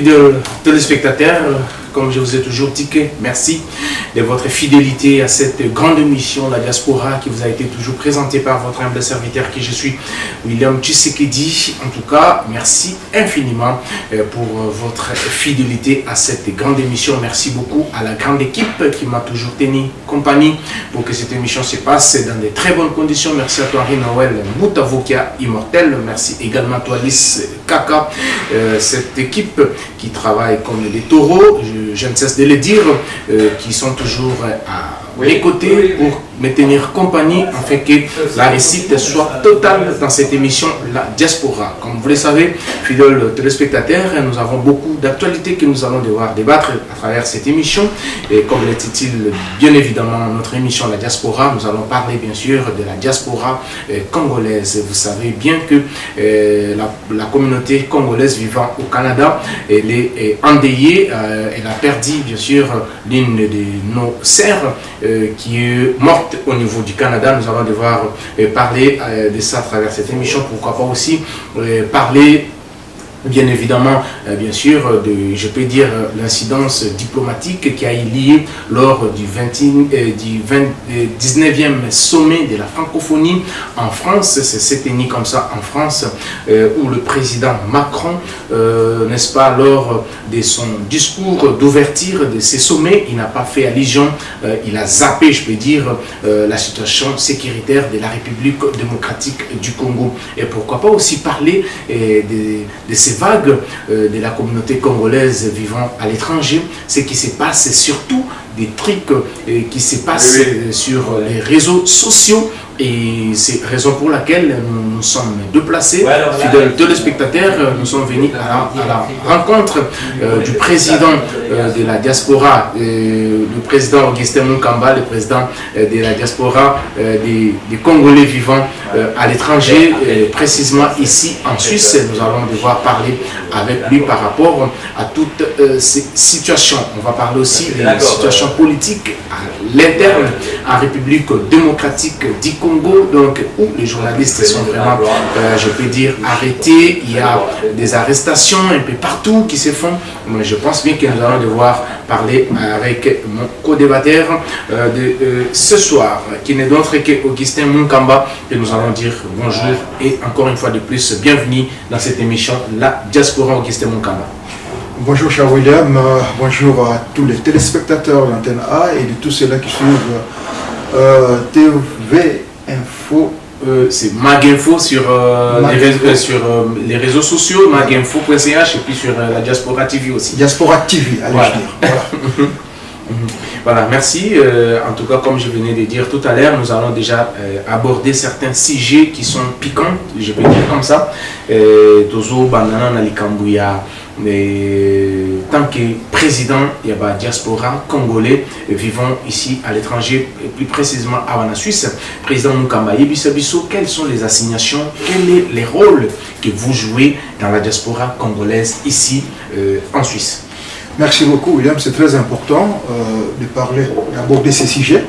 Fidèles téléspectateurs, comme je vous ai toujours dit, merci de votre fidélité à cette grande émission, La Diaspora, qui vous a été toujours présentée par votre humble serviteur qui je suis, William Tshisekedi. En tout cas, merci infiniment pour votre fidélité à cette grande émission. Merci beaucoup à la grande équipe qui m'a toujours tenu compagnie pour que cette émission se passe dans de très bonnes conditions. Merci à toi, Henri Noël Moutavokia Immortel. Merci également à toi, Alice Kaka, cette équipe qui travaille comme des taureaux, je ne cesse de le dire, qui sont toujours à mes côtés pour me tenir compagnie afin que la réussite soit totale dans cette émission La Diaspora. Comme vous le savez, fidèles téléspectateurs, nous avons beaucoup d'actualités que nous allons devoir débattre à travers cette émission. Et comme l'intitule bien évidemment notre émission La Diaspora, nous allons parler bien sûr de la diaspora congolaise. Vous savez bien que la communauté congolaise vivant au Canada, elle est endeuillée, elle a perdu bien sûr l'une de nos sœurs qui est morte au niveau du Canada. Nous allons devoir parler de ça à travers cette émission. Pourquoi pas aussi parler bien évidemment, bien sûr, je peux dire l'incidence diplomatique qui a eu lieu lors du 19e sommet de la francophonie en France. C'est tenu comme ça en France, où le président Macron, n'est-ce pas, lors de son discours d'ouverture de ces sommets, il n'a pas fait allusion, il a zappé, je peux dire, la situation sécuritaire de la République démocratique du Congo. Et pourquoi pas aussi parler de ces vagues de la communauté congolaise vivant à l'étranger, ce qui se passe, surtout des trucs qui se passent sur les réseaux sociaux. Et c'est la raison pour laquelle nous nous sommes déplacés, fidèles téléspectateurs, nous sommes venus à la rencontre du président de la diaspora, le président Augustin Munkamba, le président de la diaspora des Congolais vivant à l'étranger, précisément ici en Suisse. Nous allons devoir parler avec lui par rapport à toutes ces situations. On va parler aussi des situations politiques à l'interne, en République démocratique du Congo, donc où les journalistes sont vraiment, je peux dire, arrêtés. Il y a des arrestations un peu partout qui se font. Mais je pense bien que nous allons devoir parler avec mon co-débatteur de ce soir, qui n'est d'autre que Augustin Munkamba, et nous allons dire bonjour et encore une fois de plus, bienvenue dans cette émission La Diaspora. Augustin Munkamba. Bonjour cher William, bonjour à tous les téléspectateurs de l'antenne A et de tous ceux-là qui suivent TV Info. C'est Maginfo sur, les réseaux sociaux, maginfo.ch, et puis sur la Diaspora TV aussi. Diaspora TV, allez-je dire. Voilà. Voilà, merci. En tout cas, comme je venais de dire tout à l'heure, nous allons déjà aborder certains sujets qui sont piquants, je peux dire comme ça. Tozo, Banana, Nalikambouya, tant que président, il y a la diaspora congolais vivant ici à l'étranger, et plus précisément à la Suisse. Président Munkamba, Yebisabiso, quelles sont les assignations, quels sont les rôles que vous jouez dans la diaspora congolaise ici en Suisse? Merci beaucoup William, c'est très important de parler, d'aborder ces sujets.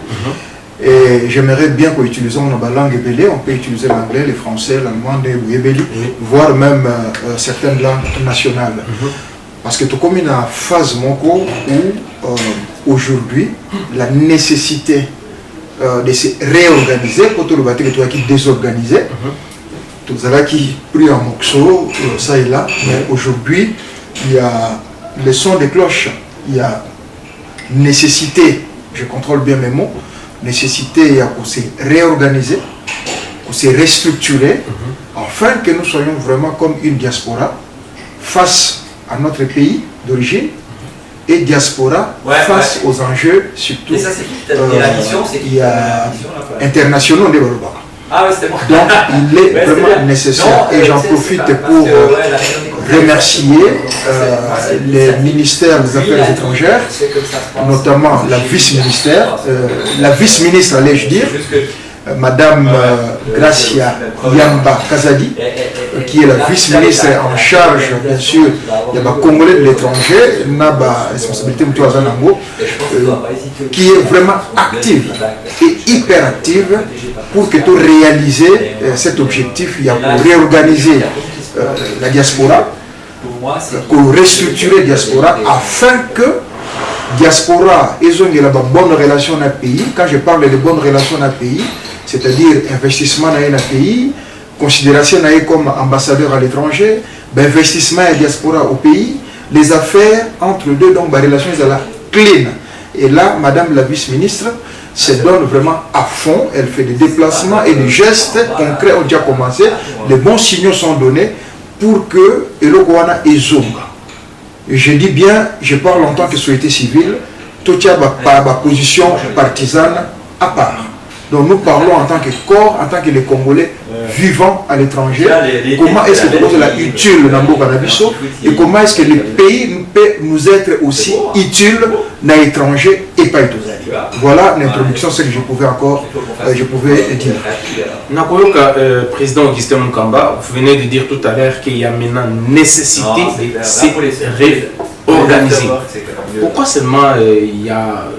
Et j'aimerais bien qu'en utilisant la langue ébélée, on peut utiliser l'anglais, le français, l'allemand, voire même certaines langues nationales. Parce que tout comme il y a une phase où aujourd'hui, la nécessité de se réorganiser, quand on va dire qui est désorganisé, tout ça qui pris un morceau, ça et là, mais aujourd'hui, il y a le son des cloches, il y a nécessité, je contrôle bien mes mots, nécessité pour se réorganiser, pour se restructurer, afin que nous soyons vraiment comme une diaspora face à notre pays d'origine et diaspora face aux enjeux surtout internationaux de développement. Donc il est vraiment nécessaire et j'en profite pour remercier les ministères des Affaires étrangères, notamment la vice-ministre, allais-je dire, Madame Gracia Yamba Kazadi, qui est la vice-ministre en charge, bien sûr, il y a les Congolais de l'étranger, n'a pas responsabilité de qui est vraiment active et hyper active pour que tout réaliser cet objectif, il y a pour réorganiser la diaspora pour restructurer diaspora afin que diaspora et la bonne relation dans le pays. Quand je parle de bonnes relations dans le pays, c'est-à-dire investissement dans le pays, considération comme ambassadeur à l'étranger, investissement et diaspora au pays, les affaires entre les deux, donc la relation est la clean. Et là, Madame la vice-ministre se donne vraiment à fond, elle fait des déplacements et des gestes concrets ont déjà commencé, les bons signaux sont donnés pour que Elokowana et Zonga. Je dis bien, je parle en tant que société civile, tout y a ma position partisane à part. Donc nous parlons en tant que corps, en tant que les Congolais vivant à l'étranger, comment est-ce que nous la utile dans le Canabiso et comment est-ce que le pays peut nous être aussi utile dans l'étranger et pas étranger. Voilà l'introduction, c'est que je pouvais dire. Nakoyoka, président Augustin Mukamba, vous venez de dire tout à l'heure qu'il y a maintenant nécessité de se réorganiser. Pourquoi seulement il y a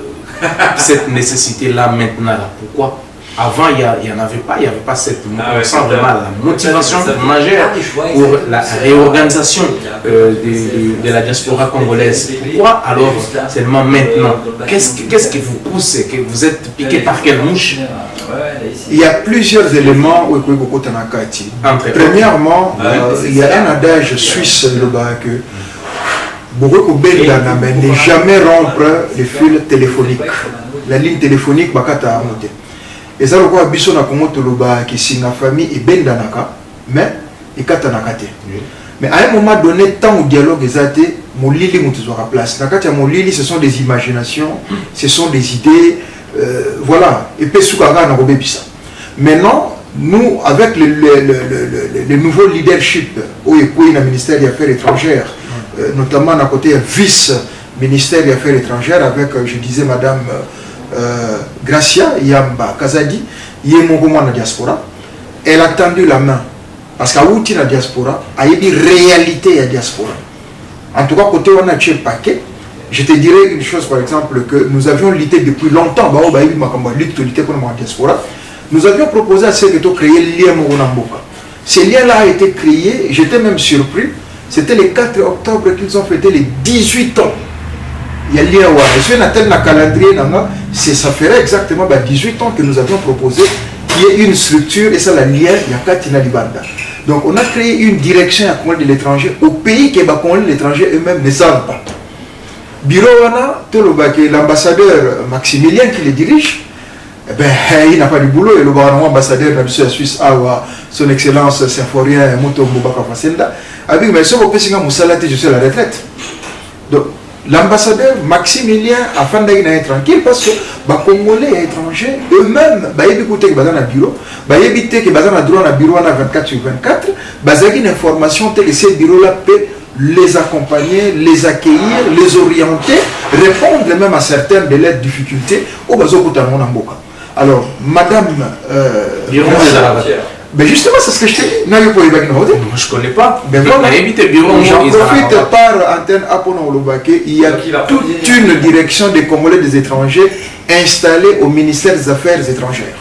cette nécessité-là maintenant là? Pourquoi? Avant, il n'y en avait pas, il n'y avait pas cette vraiment la motivation majeure pour la réorganisation de la diaspora congolaise. Pourquoi alors seulement maintenant? Qu'est-ce qui vous pousse? Que vous êtes piqué par quelle mouche? Il y a plusieurs éléments où premièrement, il y a un adage suisse que ne jamais rompre le fil téléphonique. La ligne téléphonique, bakata amote. Et ça, le biso na kongo toloba qui si na famille et bendanaka, mais et katanakate. Mais à un moment donné, tant au dialogue exaté, mon lili moutouzoura place. Nakati mon lili, ce sont des imaginations, ce sont des idées, voilà. Et pesukara na robebisa. Maintenant, nous, avec le nouveau leadership au Ekoué, le ministère des Affaires étrangères, notamment à côté vice-ministère des Affaires étrangères, avec, je disais, Madame Gracia Yamba Kazadi, Yemongoma na diaspora, elle a tendu la main. Parce qu'à outil la diaspora, il y a une réalité à la diaspora. En tout cas, côté on a un paquet, je te dirais une chose par exemple, que nous avions lutté depuis longtemps, nous avions proposé à ceux qui ont créé le lien Moronamboka. Ce lien-là a été créé, j'étais même surpris, c'était le 4 octobre qu'ils ont fêté les 18 ans. Il y a lien je suis dans le calendrier, ça ferait exactement 18 ans que nous avions proposé qu'il y ait une structure et ça la lien, il y a Katina Libanda. Donc on a créé une direction à Congolais de l'étranger au pays que les Congolais de l'étranger eux-mêmes ne savent pas. Bureau l'ambassadeur Maximilien qui le dirige, il n'a pas du boulot et l'ambassadeur de la Suisse son excellence symphorien Moto Mbaka Fasenda a dit mais si vous pensez que je suis à la retraite. Donc l'ambassadeur Maximilien a fait d'être tranquille parce que les Congolais étrangers eux-mêmes, ils écoutent que dans le bureau, ils évitent que dans le bureau 24/24, ils ont une information que ces bureaux-là peuvent les accompagner, les accueillir, les orienter, répondre même à certaines de leurs difficultés au Bazo alors, Madame ben justement, c'est ce que je te dis. Moi, je ne connais pas. Ben voilà. J'en profite par antenne Aponolobake. Il y a toute une direction des Congolais des étrangers installée au ministère des Affaires étrangères.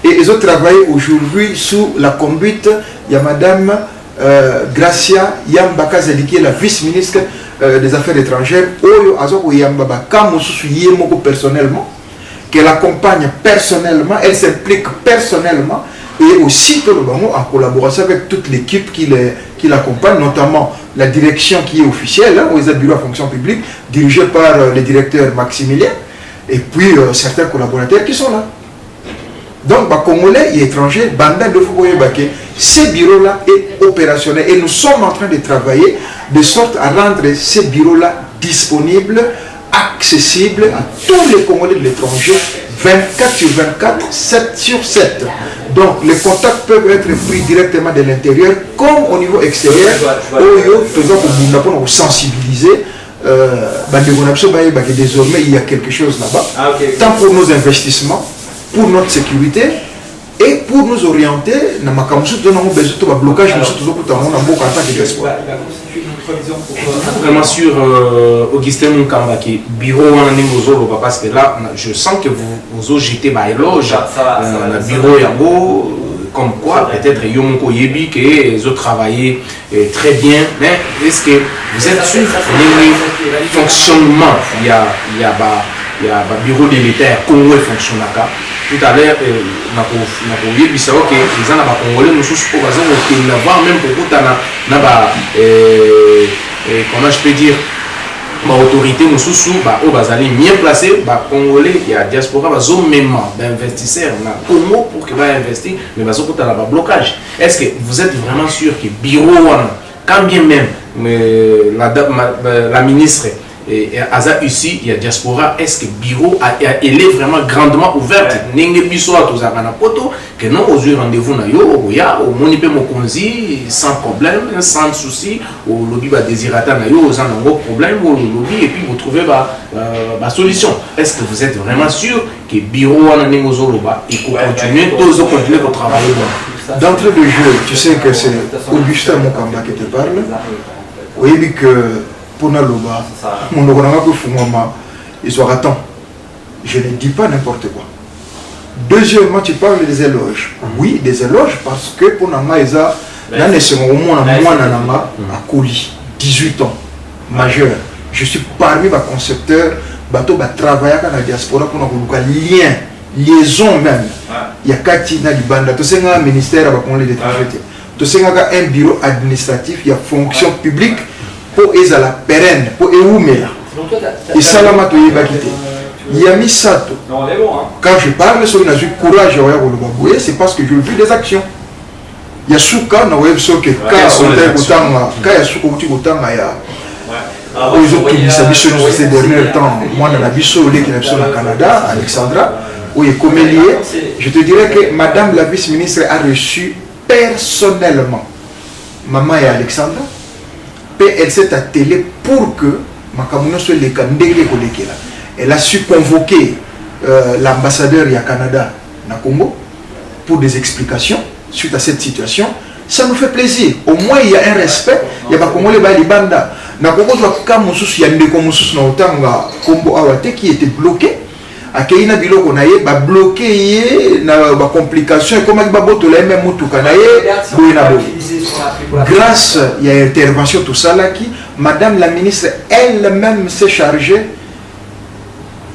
Et ils ont travaillé aujourd'hui sous la conduite. Il y a Madame Gracia Yambaka Zeli, qui est la vice-ministre des Affaires étrangères. Oyo Azoko Yambaba Kamosu Yemoko personnellement, qu'elle accompagne personnellement, elle s'implique personnellement. Et aussi en collaboration avec toute l'équipe qui l'accompagne, notamment la direction qui est officielle, où il y a le bureau à fonction publique, dirigé par le directeur Maximilien, et puis certains collaborateurs qui sont là. Donc, Congolais et étrangers, ce bureau-là est opérationnel et nous sommes en train de travailler de sorte à rendre ces bureaux-là disponibles, accessibles à tous les Congolais de l'étranger, 24/24, 7/7. Donc les contacts peuvent être pris directement de l'intérieur comme au niveau extérieur. Pour sensibiliser, désormais il y a quelque chose là-bas, tant pour nos investissements, pour notre sécurité et pour nous orienter dans le blocage vraiment sur Augustin Mukamba qui bureau parce que là je sens que vous jettez éloge le bureau Yango comme quoi peut-être Yomoko Yebi que les autres travaillaient très bien, mais est-ce que vous êtes sûr que fonctionnement il y a bureau de l'État Congo fonctionne tout à l'heure Yebi ça ok les gens là congolais nous sommes pas besoin même pour comment je peux dire ma autorité nous sous au bazali bien placé congolais il y a diaspora même d'investisseurs na Congo pour que va investir mais bazo ko tala blocage est-ce que vous êtes vraiment sûr que bureau quand bien même la ministre Aza ici, il y a diaspora, est-ce que le bureau elle est vraiment grandement ouverte? N'engé biso à tous à poto que non aux rendez-vous na yo, au monipe mokonzi sans problème, sans souci, au lobby va désirata na yo, aux en problème, au lobby et puis vous trouvez la solution. Est-ce que vous êtes vraiment sûr que le bureau en Nengozoloba il faut continuer, tous continuer pour travailler? D'entrée de jeu, tu sais que c'est Augustin Mokamba qui te parle. Oui, que pour Naloba, mon il soit attend. Je ne dis pas n'importe quoi. Deuxièmement, tu parles des éloges. Oui, des éloges parce que pour Nama, il y a à Koli, 18 ans, majeur. Je suis parmi les concepteurs, bateau travailler dans la diaspora pour un lien, liaison même. Il y a Kati na Libanda, tu sais un ministère à les étrangers. Tu sais un bureau administratif, il y a fonction publique. Pour la pérenne, pour Eoumela. Et Salamato Yebakite. Yami Sato. Quand je parle sur une courage, c'est parce que je vis des actions. Il y a Souka, na web so que quand il y a Souka outi botanga ya. Aux autres qui s'habillent ces derniers temps, moi dans la bisso qui est au Canada, Alexandra, où il est comélier, je te dirais que Madame la vice-ministre a reçu personnellement maman et Alexandra. Elle s'est attelée pour que Makamuno soit le Kandege Kolekela. Elle a su convoquer l'ambassadeur du Canada na Congo pour des explications suite à cette situation. Ça nous fait plaisir. Au moins il y a un respect. Il y a pas comme les Balibanda. Na Congo il y a des Awate qui était bloqué. Akeyina biloko na ye ba bloqué na ba complication comme ba boto la même mutuka na ye boina bo. Grâce à l'intervention tout ça là qui madame la ministre elle-même s'est chargée.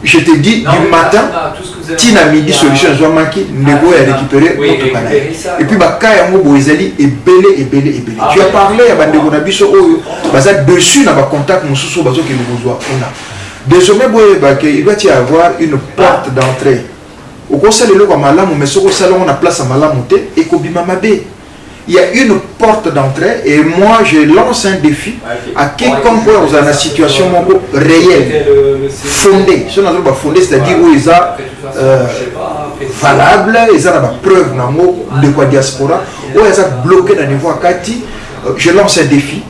Je te dis du matin tina midi solution zo manki nego ya récupérer mutuka na ye. Et puis ba kaya mo boezali et belé. Tu as parlé à bandeko na biso oyo baza dessus na ba contact mususu bazo ke ngozwa ona. Désormais, il doit y avoir une porte d'entrée. Au conseil de l'eau, mais sur le salon, on a place à Malamouté et Kobimamabé. Il y a une porte d'entrée et moi, je lance un défi à quiconque est dans une situation réelle, fondée. C'est-à-dire où ils ont valable, ils ont la preuve de quoi diaspora, où ils ont bloqué dans le niveau Akati. Je lance un défi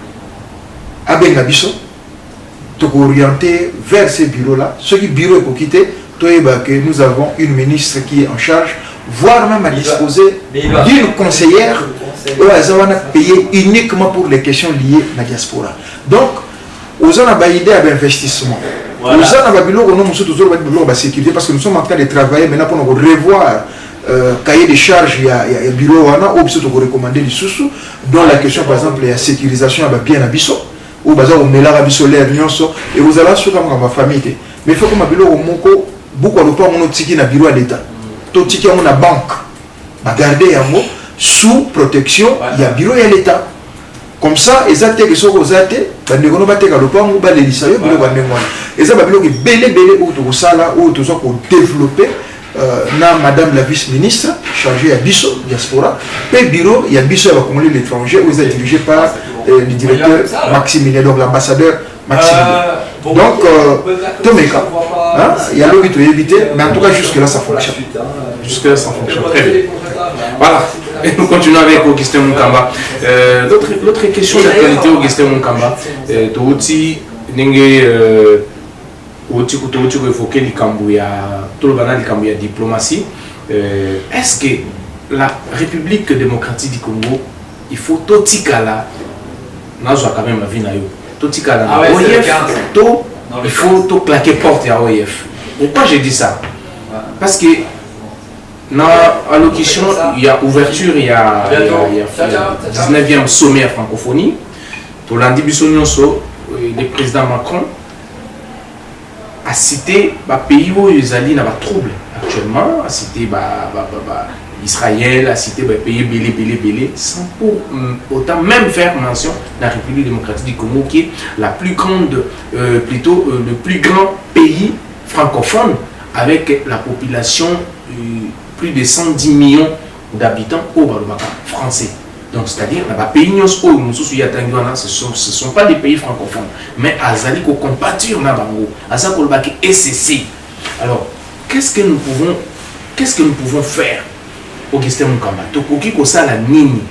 à Bengabiso. Orienté vers ces bureaux-là. Ce qui bureau est pour quitter, que nous avons une ministre qui est en charge, voire même à disposer d'une conseillère où elles ont payé uniquement pour les questions liées à la diaspora. Donc, aux gens ont une idée à l'investissement. Aux gens ont une sécurité parce que nous sommes en train de travailler maintenant pour nous revoir cahier de charges, il y a bureau où nous recommander les sous-sous, dont la question par exemple la sécurisation bien à Bissot. Ou baza au mélange absolument nyonso et vous allez sur comme ma famille mais il faut que ma bilo au moko beaucoup de temps on tiki na bureau à l'état to tiki on a banque ba garder yango sous protection il y a bureau à l'état comme ça ils attaquent que soko zate ba ndekono ba teka lopango ba lelisa yo bilo ba ndengwana et ça ba bilo ke belé ou to sala ou to so ko développer na madame la vice-ministre chargée à Bisso diaspora pe bureau il y a Bisso à Congolais l'étranger où ils sont dirigés par le directeur Maximilien, donc l'ambassadeur Maximilien. Donc, Tomeka, il y a l'autre qui est évité, mais en tout cas, jusque-là, ça fonctionne. Jusque-là, ça fonctionne. Très bien. Voilà. Et nous continuons avec Augustin Munkamba. L'autre question d'actualité, Augustin Munkamba, Touti, Ninge, Touti, évoquer la diplomatie. Est-ce que la République démocratique du Congo, il faut Totikala, quand même la vie na yo. Totikala na OIF, il faut claquer porte à OIF. Pourquoi j'ai dit ça? Parce que Dans l'allocution, il y a ouverture, il y a 19e sommet à francophonie. Pour l'Andi Bissonioso, le président Macron a cité les pays où ils allaient dans trouble actuellement, a cité Israël, a cité les pays belé, sans pour autant même faire mention de la République démocratique du Congo, qui est la plus grande, le plus grand pays francophone, avec la population plus de 110 millions d'habitants au Balobaka français. Donc, c'est-à-dire, les pays ce ne sont pas des pays francophones, mais Azali ko compatir na bango, Azali ko SCC. Alors, qu'est-ce que nous pouvons faire, Augustin Mukamba? Tokoki ko sala nini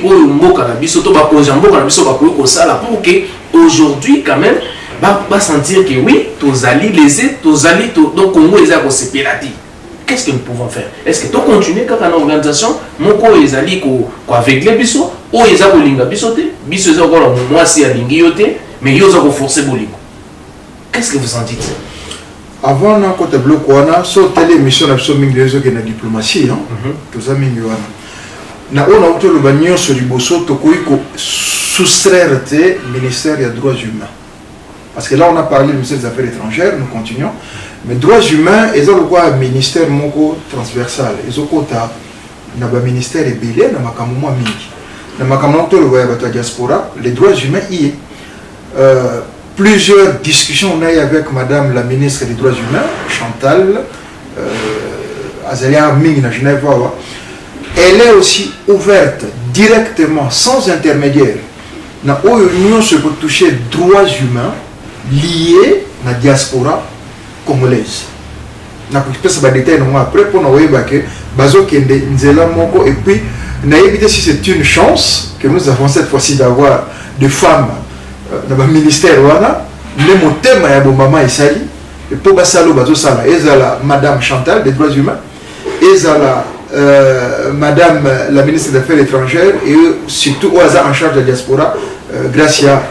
oyo mboka na biso to ba konja mboka na biso ba ko sala pour que aujourd'hui quand même ba sentir que oui, tozali lésé, tozali donc Congo eza ko sepelati. Qu'est-ce que nous pouvons faire? Est-ce que tu continues quand une organisation, mon corps est allé avec les bisous, ou ils ont linga bisote, bisous ils ont encore moi si à lingiote, mais ils ont forcé bolingo. Qu'est-ce que vous en dites? Avant na côté bloc on a sauté l'émission absolument ingénieuse qui est la diplomatie, hein. Tous amis yoana. Na on a autour le bagnon sur du bosso tokoi ko soustraire te ministère des droits humains. Parce que là on a parlé du ministère des Affaires étrangères, nous continuons. Mais droits humains, ils ont un ministère moko transversal. Ils ont un ministère belé, dans ma mingi. Dans ma diaspora, les droits humains y est. Plusieurs discussions on a eu avec Madame la ministre des droits humains, Chantal Azalia Ming na Genève. Elle est aussi ouverte directement, sans intermédiaire. Dans l'Union se peut toucher droits humains liés à la diaspora congolaise. Na kukipa ba détail non après pour nous voir que bazo kende nzela moko et puis na éviter si c'est une chance que nous avons cette fois-ci d'avoir des femmes dans le ministère wana le motema ya bomama isali et pour basalo bazo sala ezala madame Chantal des droits humains ezala madame la ministre des Affaires étrangères et surtout oaza en charge de la diaspora Gracia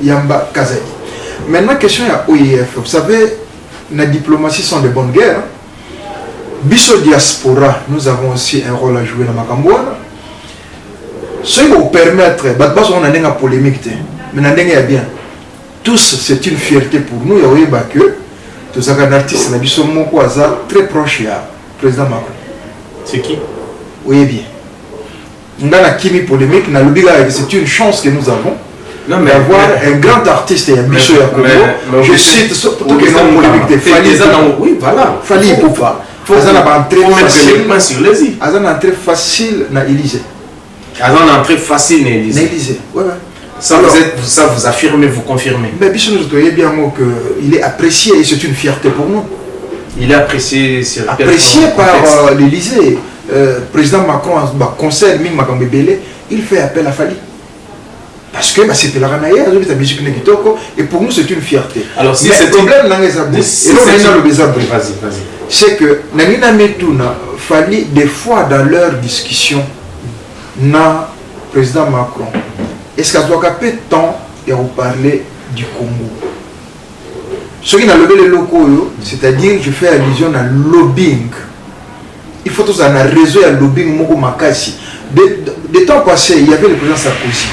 Yamba Kazali. Maintenant question à OIF, vous savez la diplomatie sont de bonnes guerres. Biso diaspora, nous avons aussi un rôle à jouer dans Makambouana. Ce qui vous permettre, on a une polémique, mais on a bien. Tous, c'est une fierté pour nous. Il y a que tous les artistes, nous sommes très proches du président Macron. C'est qui? Oui, bien. On a une polémique, c'est une chance que nous avons. D'avoir un grand artiste et un bichot à Congo, je cite surtout que non polémique de Fali. Oui, voilà. Fali Poupa. Il faut mettre sur les îles. Azan entrée facile na Élysée. Azan entrée facile na Élysée. Ouais. Ça vous affirmez, vous confirmez. Mais bichot nous doyez bien qu'il est apprécié et c'est une fierté pour nous. Il est apprécié par l'Élysée. Président Macron, conseil Ming Makambe Belé, il fait appel à Fali. Parce que c'était la Ranaïa, et pour nous c'est une fierté. Alors si c'est le problème, c'est que Nanina Metuna fallait des fois dans leur discussion, na président Macron, est-ce qu'il doit peu de temps et on parler du Congo. Ce qui n'a levé les locaux, c'est-à-dire je fais allusion à lobbying. Il faut tous un réseau à lobbying Moko Makasi. Des temps passés, il y avait le président Sarkozy.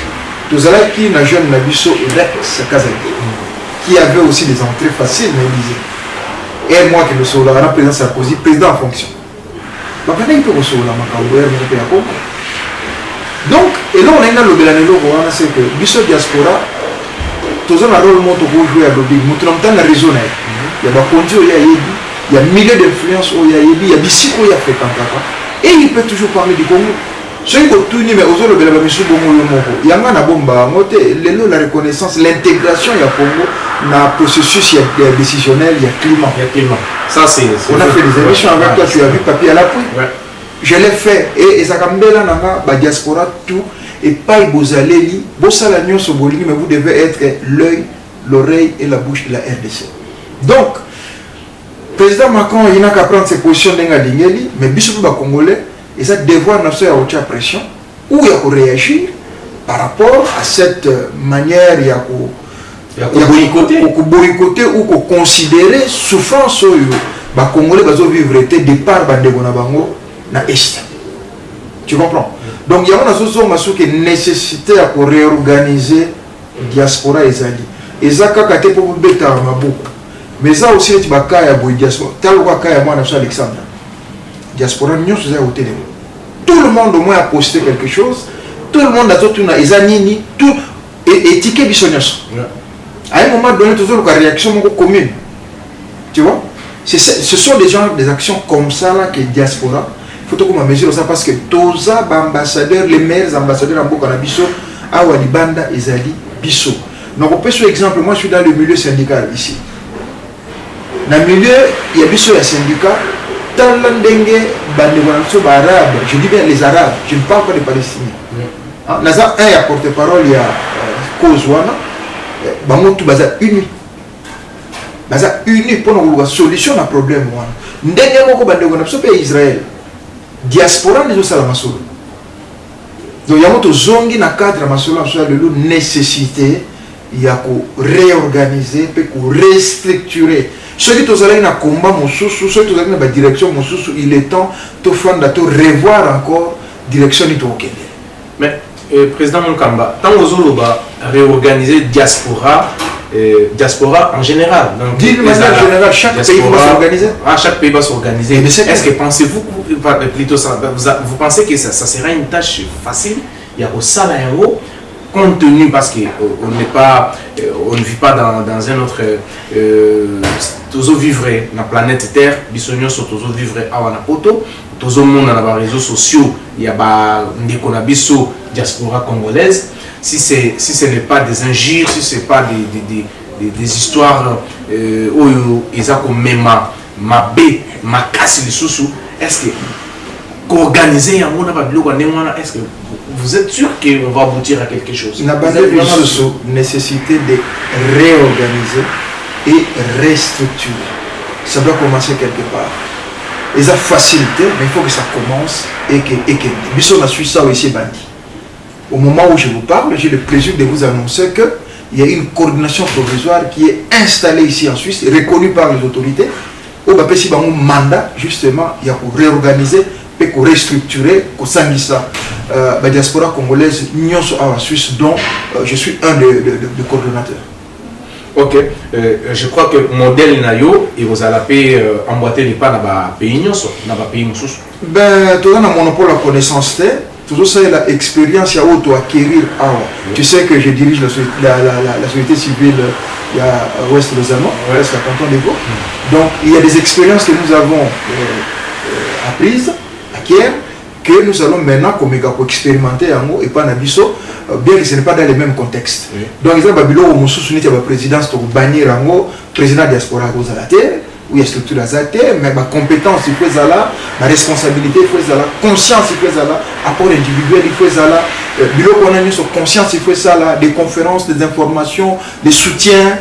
Tous allons qui n'a jeune Nabiso Rex Kazali, qui avait aussi des entrées faciles à l'Élysée. Et moi qui le suis là, le président Sarkozy, président en fonction. Donc, il peut recevoir la Macambouère, donc, et là on a le Bélanelo, c'est que Bisso Diaspora, tous un rôle pour jouer à lobbying. Nous avons un réseau. Il y a des conduits, il y a milliers d'influences, il y a des psychos, il y a fait et il peut toujours parler du Congo. Ceux qui ont tout dit, mais aux autres, il y a un bomba, la reconnaissance, l'intégration, il y a Congo, dans le processus décisionnel, il y a climat. Ça, c'est. On a fait des émissions avec toi, tu as vu papier à l'appui. Je l'ai fait, et Zakambela Nanga, diaspora, tout, et pas Bozaleli, Bossalagnon Sobolini, mais vous devez être l'œil, l'oreille et la bouche de la RDC. Donc, le président Macron, il n'a qu'à prendre ses positions d'Engadingeli, mais Bissou Congolais, et ça devoir n'a pas de pression, ou il y a pour réagir par rapport à cette manière, il y a pour boycotter ou pour considérer souffrance les Congolais vont vivre départ de bango na est. Tu comprends? Donc il y a une nécessité à réorganiser la diaspora ezali. Et ça quand tu pour beta mabuku. Mais ça aussi tu vas kaya boy diaspora. Tel quoi kaya moi na Alexandre. Diaspora nous c'est au télé. Tout le monde au moins a posté quelque chose. Tout le monde a tout une ezanini tout et ticket bisognos. À un moment donné toujours la réaction commune. Tu vois? Ce sont des gens des actions comme ça là que diaspora faut qu'on mesure ça parce que tous les ambassadeurs, les meilleurs ambassadeurs en Bokanabiso, à Walibanda, Ezali, Bisso. Donc, on peut sur exemple, moi je suis dans le milieu syndical ici. Dans le milieu, il y a Bisso et syndicat, dans l'Andengue, arabe, je dis bien les arabes, je ne parle pas des Palestiniens. Dans un, il y a porte-parole, il y a Kozwana, Bango tout baza uni. Baza uni pour nous solution à problème. Ndenge moko bande gonapso pe Israël. Diaspora les autres salamasolo. Donc il y a un zongi na cadre masolo sur la nécessité il y a qu'on réorganiser puis qu'on restructurer. Ceux qui sont allés na combat mosusu, ceux qui sont allés na direction mosusu, il est temps de revoir encore direction du Kenya. Mais président Monkamba, tant aux Zoloba réorganiser diaspora en général. D'une manière générale, chaque pays va s'organiser. Chaque pays va s'organiser. Est-ce que pensez-vous plutôt ça, vous pensez que ça sera une tâche facile? Il y a au salaire compte tenu parce qu'on n'est pas, on ne vit pas dans un autre tous vivre dans la planète Terre, bisognos sont tous vivre à Wanapoto, tous au monde dans les réseaux sociaux, il y a des diaspora congolaise. Si ce n'est pas des injures, si ce n'est pas des histoires où ils ont comme ma bé, ma casse les sous, est-ce que qu'organiser un monde est-ce que vous êtes sûr qu'on va aboutir à quelque chose? Il n'y a pas de nécessité de réorganiser et restructurer. Ça doit commencer quelque part. Et ça facilité, mais il faut que ça commence et que Bisson a su ça aussi bandit. Au moment où je vous parle, j'ai le plaisir de vous annoncer qu'il y a une coordination provisoire qui est installée ici en Suisse, reconnue par les autorités, où il y a un mandat justement pour réorganiser, pour restructurer, pour s'engager la diaspora congolaise en Suisse, dont je suis un des coordonnateurs. Ok, je crois que le modèle Nayo, et vous allez emboîter les pas dans le pays, dans le pays. Ben, tu as un monopole à connaissance. Toujours ça, l'expérience à auto-acquérir. Tu sais que je dirige la société civile à Ouest des Allemands, à Canton d'Ego. Donc, il y a des expériences que nous avons apprises, acquises, que nous allons maintenant expérimenter en haut et pas en abisso, bien que ce n'est pas dans les mêmes contextes. Donc, il y a la présidence pour bannir en haut, président diaspora à la terre. où il y a structure azate, mais ma compétence il faut ça là, ma responsabilité il faut ça là, conscience il faut ça là, apport individuel il faut ça là, bureau qu'on a mis sur conscience il faut ça là, des conférences, des informations, des soutiens,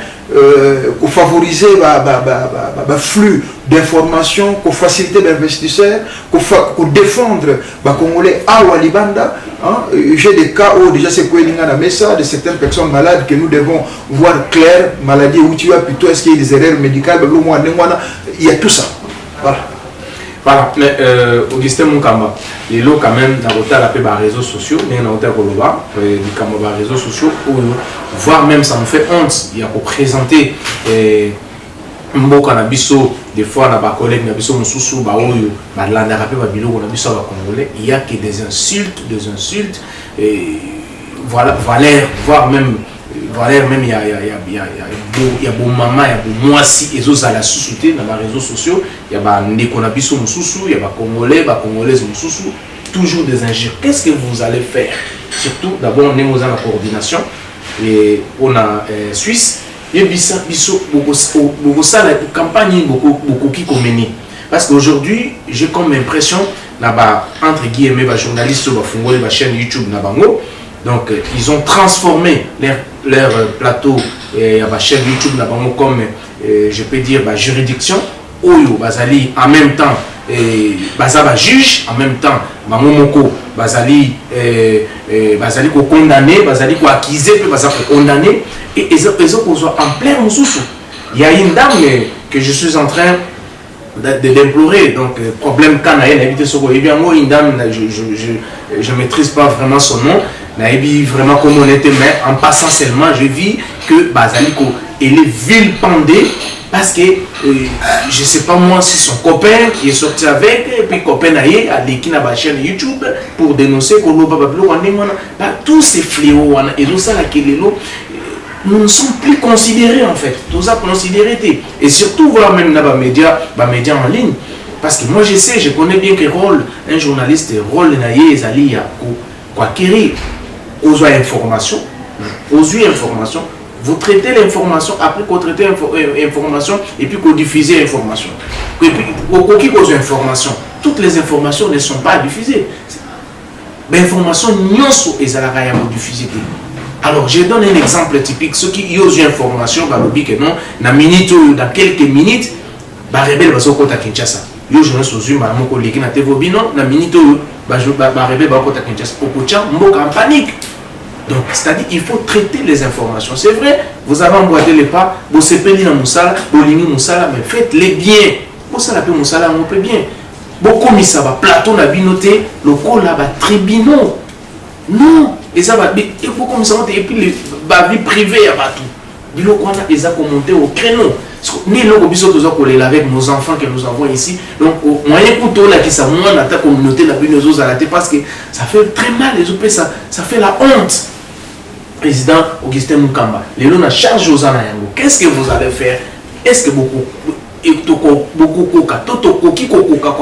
pour favoriser le flux d'informations, pour faciliter l'investisseur, pour défendre les Congolais à Walibanda. J'ai des cas où déjà c'est quoi de certaines personnes malades que nous devons voir clair, maladie où tu as plutôt, est-ce qu'il y a des erreurs médicales, il y a tout ça. Voilà. Voilà, mais Augustin Moukamba, il y a quand même dans les réseaux sociaux, il y a des réseaux sociaux, voire même ça me fait honte, il y a pour présenter des fois dans les collègues, il y a que des insultes, et voilà, voire même il y a bon maman, il y a bon moi si et autres à la société dans les réseaux sociaux, il y a des Konabiso Moussoussou, il y a des Congolais, des Congolaises Moussoussou, toujours des injures. Qu'est-ce que vous allez faire? Surtout, d'abord, on est dans la coordination et on a Suisse, et beaucoup ça, la campagne beaucoup qui communique. Parce qu'aujourd'hui, j'ai comme impression, entre guillemets, les journalistes sur la chaîne YouTube, donc ils ont transformé leur plateau et la chaîne YouTube comme je peux dire juridiction où bazali en même temps bazaba juge en même temps mamomoko bazali ko condamné bazali ko accusé puis bazali ko condamné et ils ont en plein sous. Il y a une dame que je suis en train d'implorer. Donc, problème quand il habite sur quoi, moi, une dame, je maîtrise pas vraiment son nom, naïbi vraiment comme on était, mais en passant seulement, je vis que Bazaliko, il est vilipendé parce que je sais pas moi si son copain qui est sorti avec, et puis copain naïe a déqué dans la chaîne YouTube pour dénoncer tous ces fléaux, et tout ça, nous ne sommes plus considérés en fait. Tout ça considéré. Et surtout voir même dans les médias en ligne. Parce que moi je sais, je connais bien que rôle, un journaliste, rôle naïe, Zali, quoi acquérir aux informations, vous traitez l'information, après qu'on traite l'information, et puis qu'on diffuse l'information. Et puis, aux informations, toutes les informations ne sont pas diffusées. L'information, non, et ça la diffusée. Alors, je donne un exemple typique. Ceux qui ont une information, que non, dans quelques minutes, rebelle va se à Kinshasa. Yo je suis sur ma collègue na TV bino na minute rebelle va à Kinshasa. En panique. Donc, c'est-à-dire qu'il faut traiter les informations. C'est vrai, vous avez emboîté les pas, vous sepeli na musala, vous limi musala, mais faites-les bien. Vous savez peu musala, on peut bien. Beaucoup mis ça va plateau na binoté, le col là va tribunal. Non. Et ça va, il faut comme ça, et puis la vie privée, il faut qu'on a commenté au créneau. Ni le avec nos enfants que nous avons ici. Donc, moyen pour tout là qui ça, moi, dans ta communauté, la binozo à la tête, parce que ça fait très mal, les OP, ça fait la honte. Président Augustin Mukamba, les lots à charge aux anayango. Qu'est-ce que vous allez faire? Est-ce que beaucoup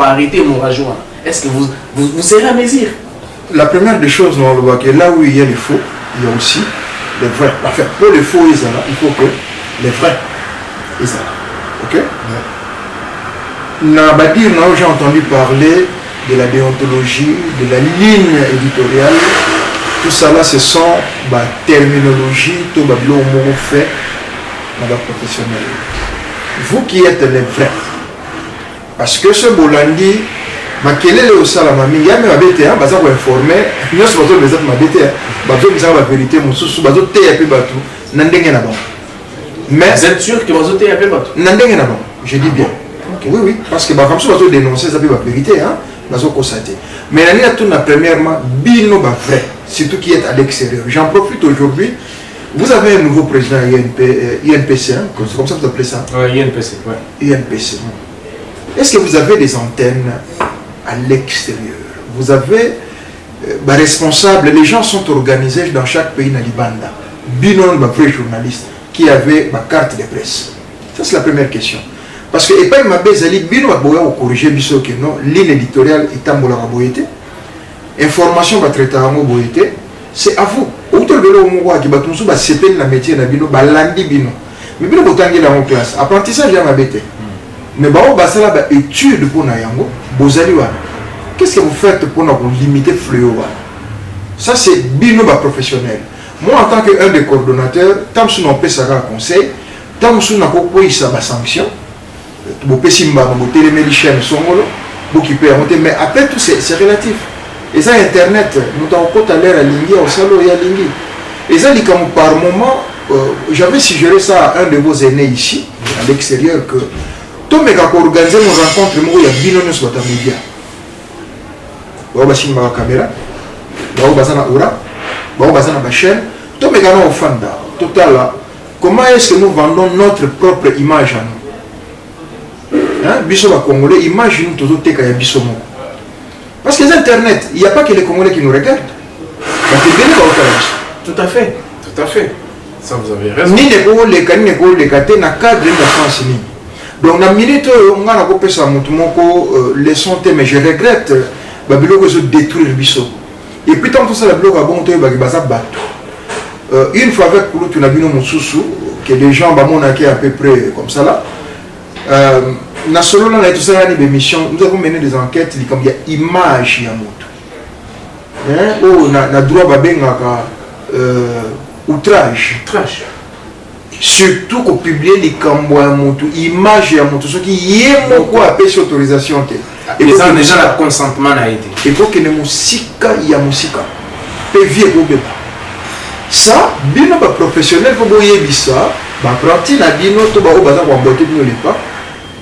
arrêter mon rajout? Est-ce que vous serez à mesure? La première des choses, on voit que là où il y a les faux, il y a aussi les vrais. Enfin, pour les faux, il faut que les vrais, ils sont là. Ok? J'ai entendu parler de la déontologie, de la ligne éditoriale. Tout ça là, ce sont la terminologie, tout le monde fait dans la professionnelle. Vous qui êtes les vrais, parce que ce Bolandi, quel est le salama il y a même abete hein baza ko informer nous sommes besoin de mabete bazo bisa la vérité mususu bazo te ya pe batu nandenge na bon mais vous êtes sûr que bazo te ya pe batu nandenge na bon je dis bien okay. Oui parce que comme ça bazo dénoncer ça pe la vérité hein bazo constater mais l'année tout na premièrement bino ba vrai surtout qui est à l'extérieur. J'en profite aujourd'hui. Vous avez un nouveau président INPC hein, comme ça vous appelez ça? Oui, INPC, ouais. INPC. Est-ce que vous avez des antennes à l'extérieur? Vous avez responsables, les gens sont organisés dans chaque pays dans l'Ibanda. Binon, vrai journaliste, qui avait ma carte de presse. Ça, c'est la première question. Parce que, et pas ma bezali, Binon va corriger, que non, ligne éditoriale est en boïté. Information va traiter en boïté. C'est à vous. Autour de l'eau, qui va tout ça, c'est la métier de Binon, balandi Binon. Mais Binon, vous avez en classe. Apprentissage, il y a ma bête. Mais ça là étude pour Nayango, qu'est-ce que vous faites pour nous limiter le fléau? Ça c'est bien professionnel. Moi en tant qu'un des coordonnateurs, tant que nous avons fait un conseil, tant que nous avons pris sa sanction, nous avons télémédicain, mais après tout c'est relatif. Et ça internet, nous avons côté à l'air à Lingui, au salon et à Lingui. Et ça par moment, j'avais suggéré ça à un de vos aînés ici, à l'extérieur, que tout le monde organise une rencontre, il y a binono sur ta média. Il y a une caméra, il y a une aura, il y a une chaîne. Tout le monde est fan total. Comment est-ce que nous vendons notre propre image à nous? Biso va Congolais, imagine tout le monde biso. Parce que les Internet, il n'y a pas que les Congolais qui nous regardent. Tout à fait, tout à fait. Ça vous avez raison. Ni les cadres de la cadre de la France. Donc, dans la minute, on a coupé ça, leçon, mais je regrette que détruire le biseau. Et puis, tant que ça, la bloc a bon, une fois avec l'autre, on a vu nos sous que les gens ont à peu près comme ça là. Dans ce moment là, nous avons mené des enquêtes, comme il y a image à moto. On a droit à outrage. Surtout qu'on publie les cambouis à moto, images à moto, ce qui est beaucoup à payer autorisation. Et déjà le consentement a été. Il faut que les musiques, il y a musique. Ça, bien professionnel, il faut que ça, apprenti na bino to ba obaza kwa mbote bino lepa.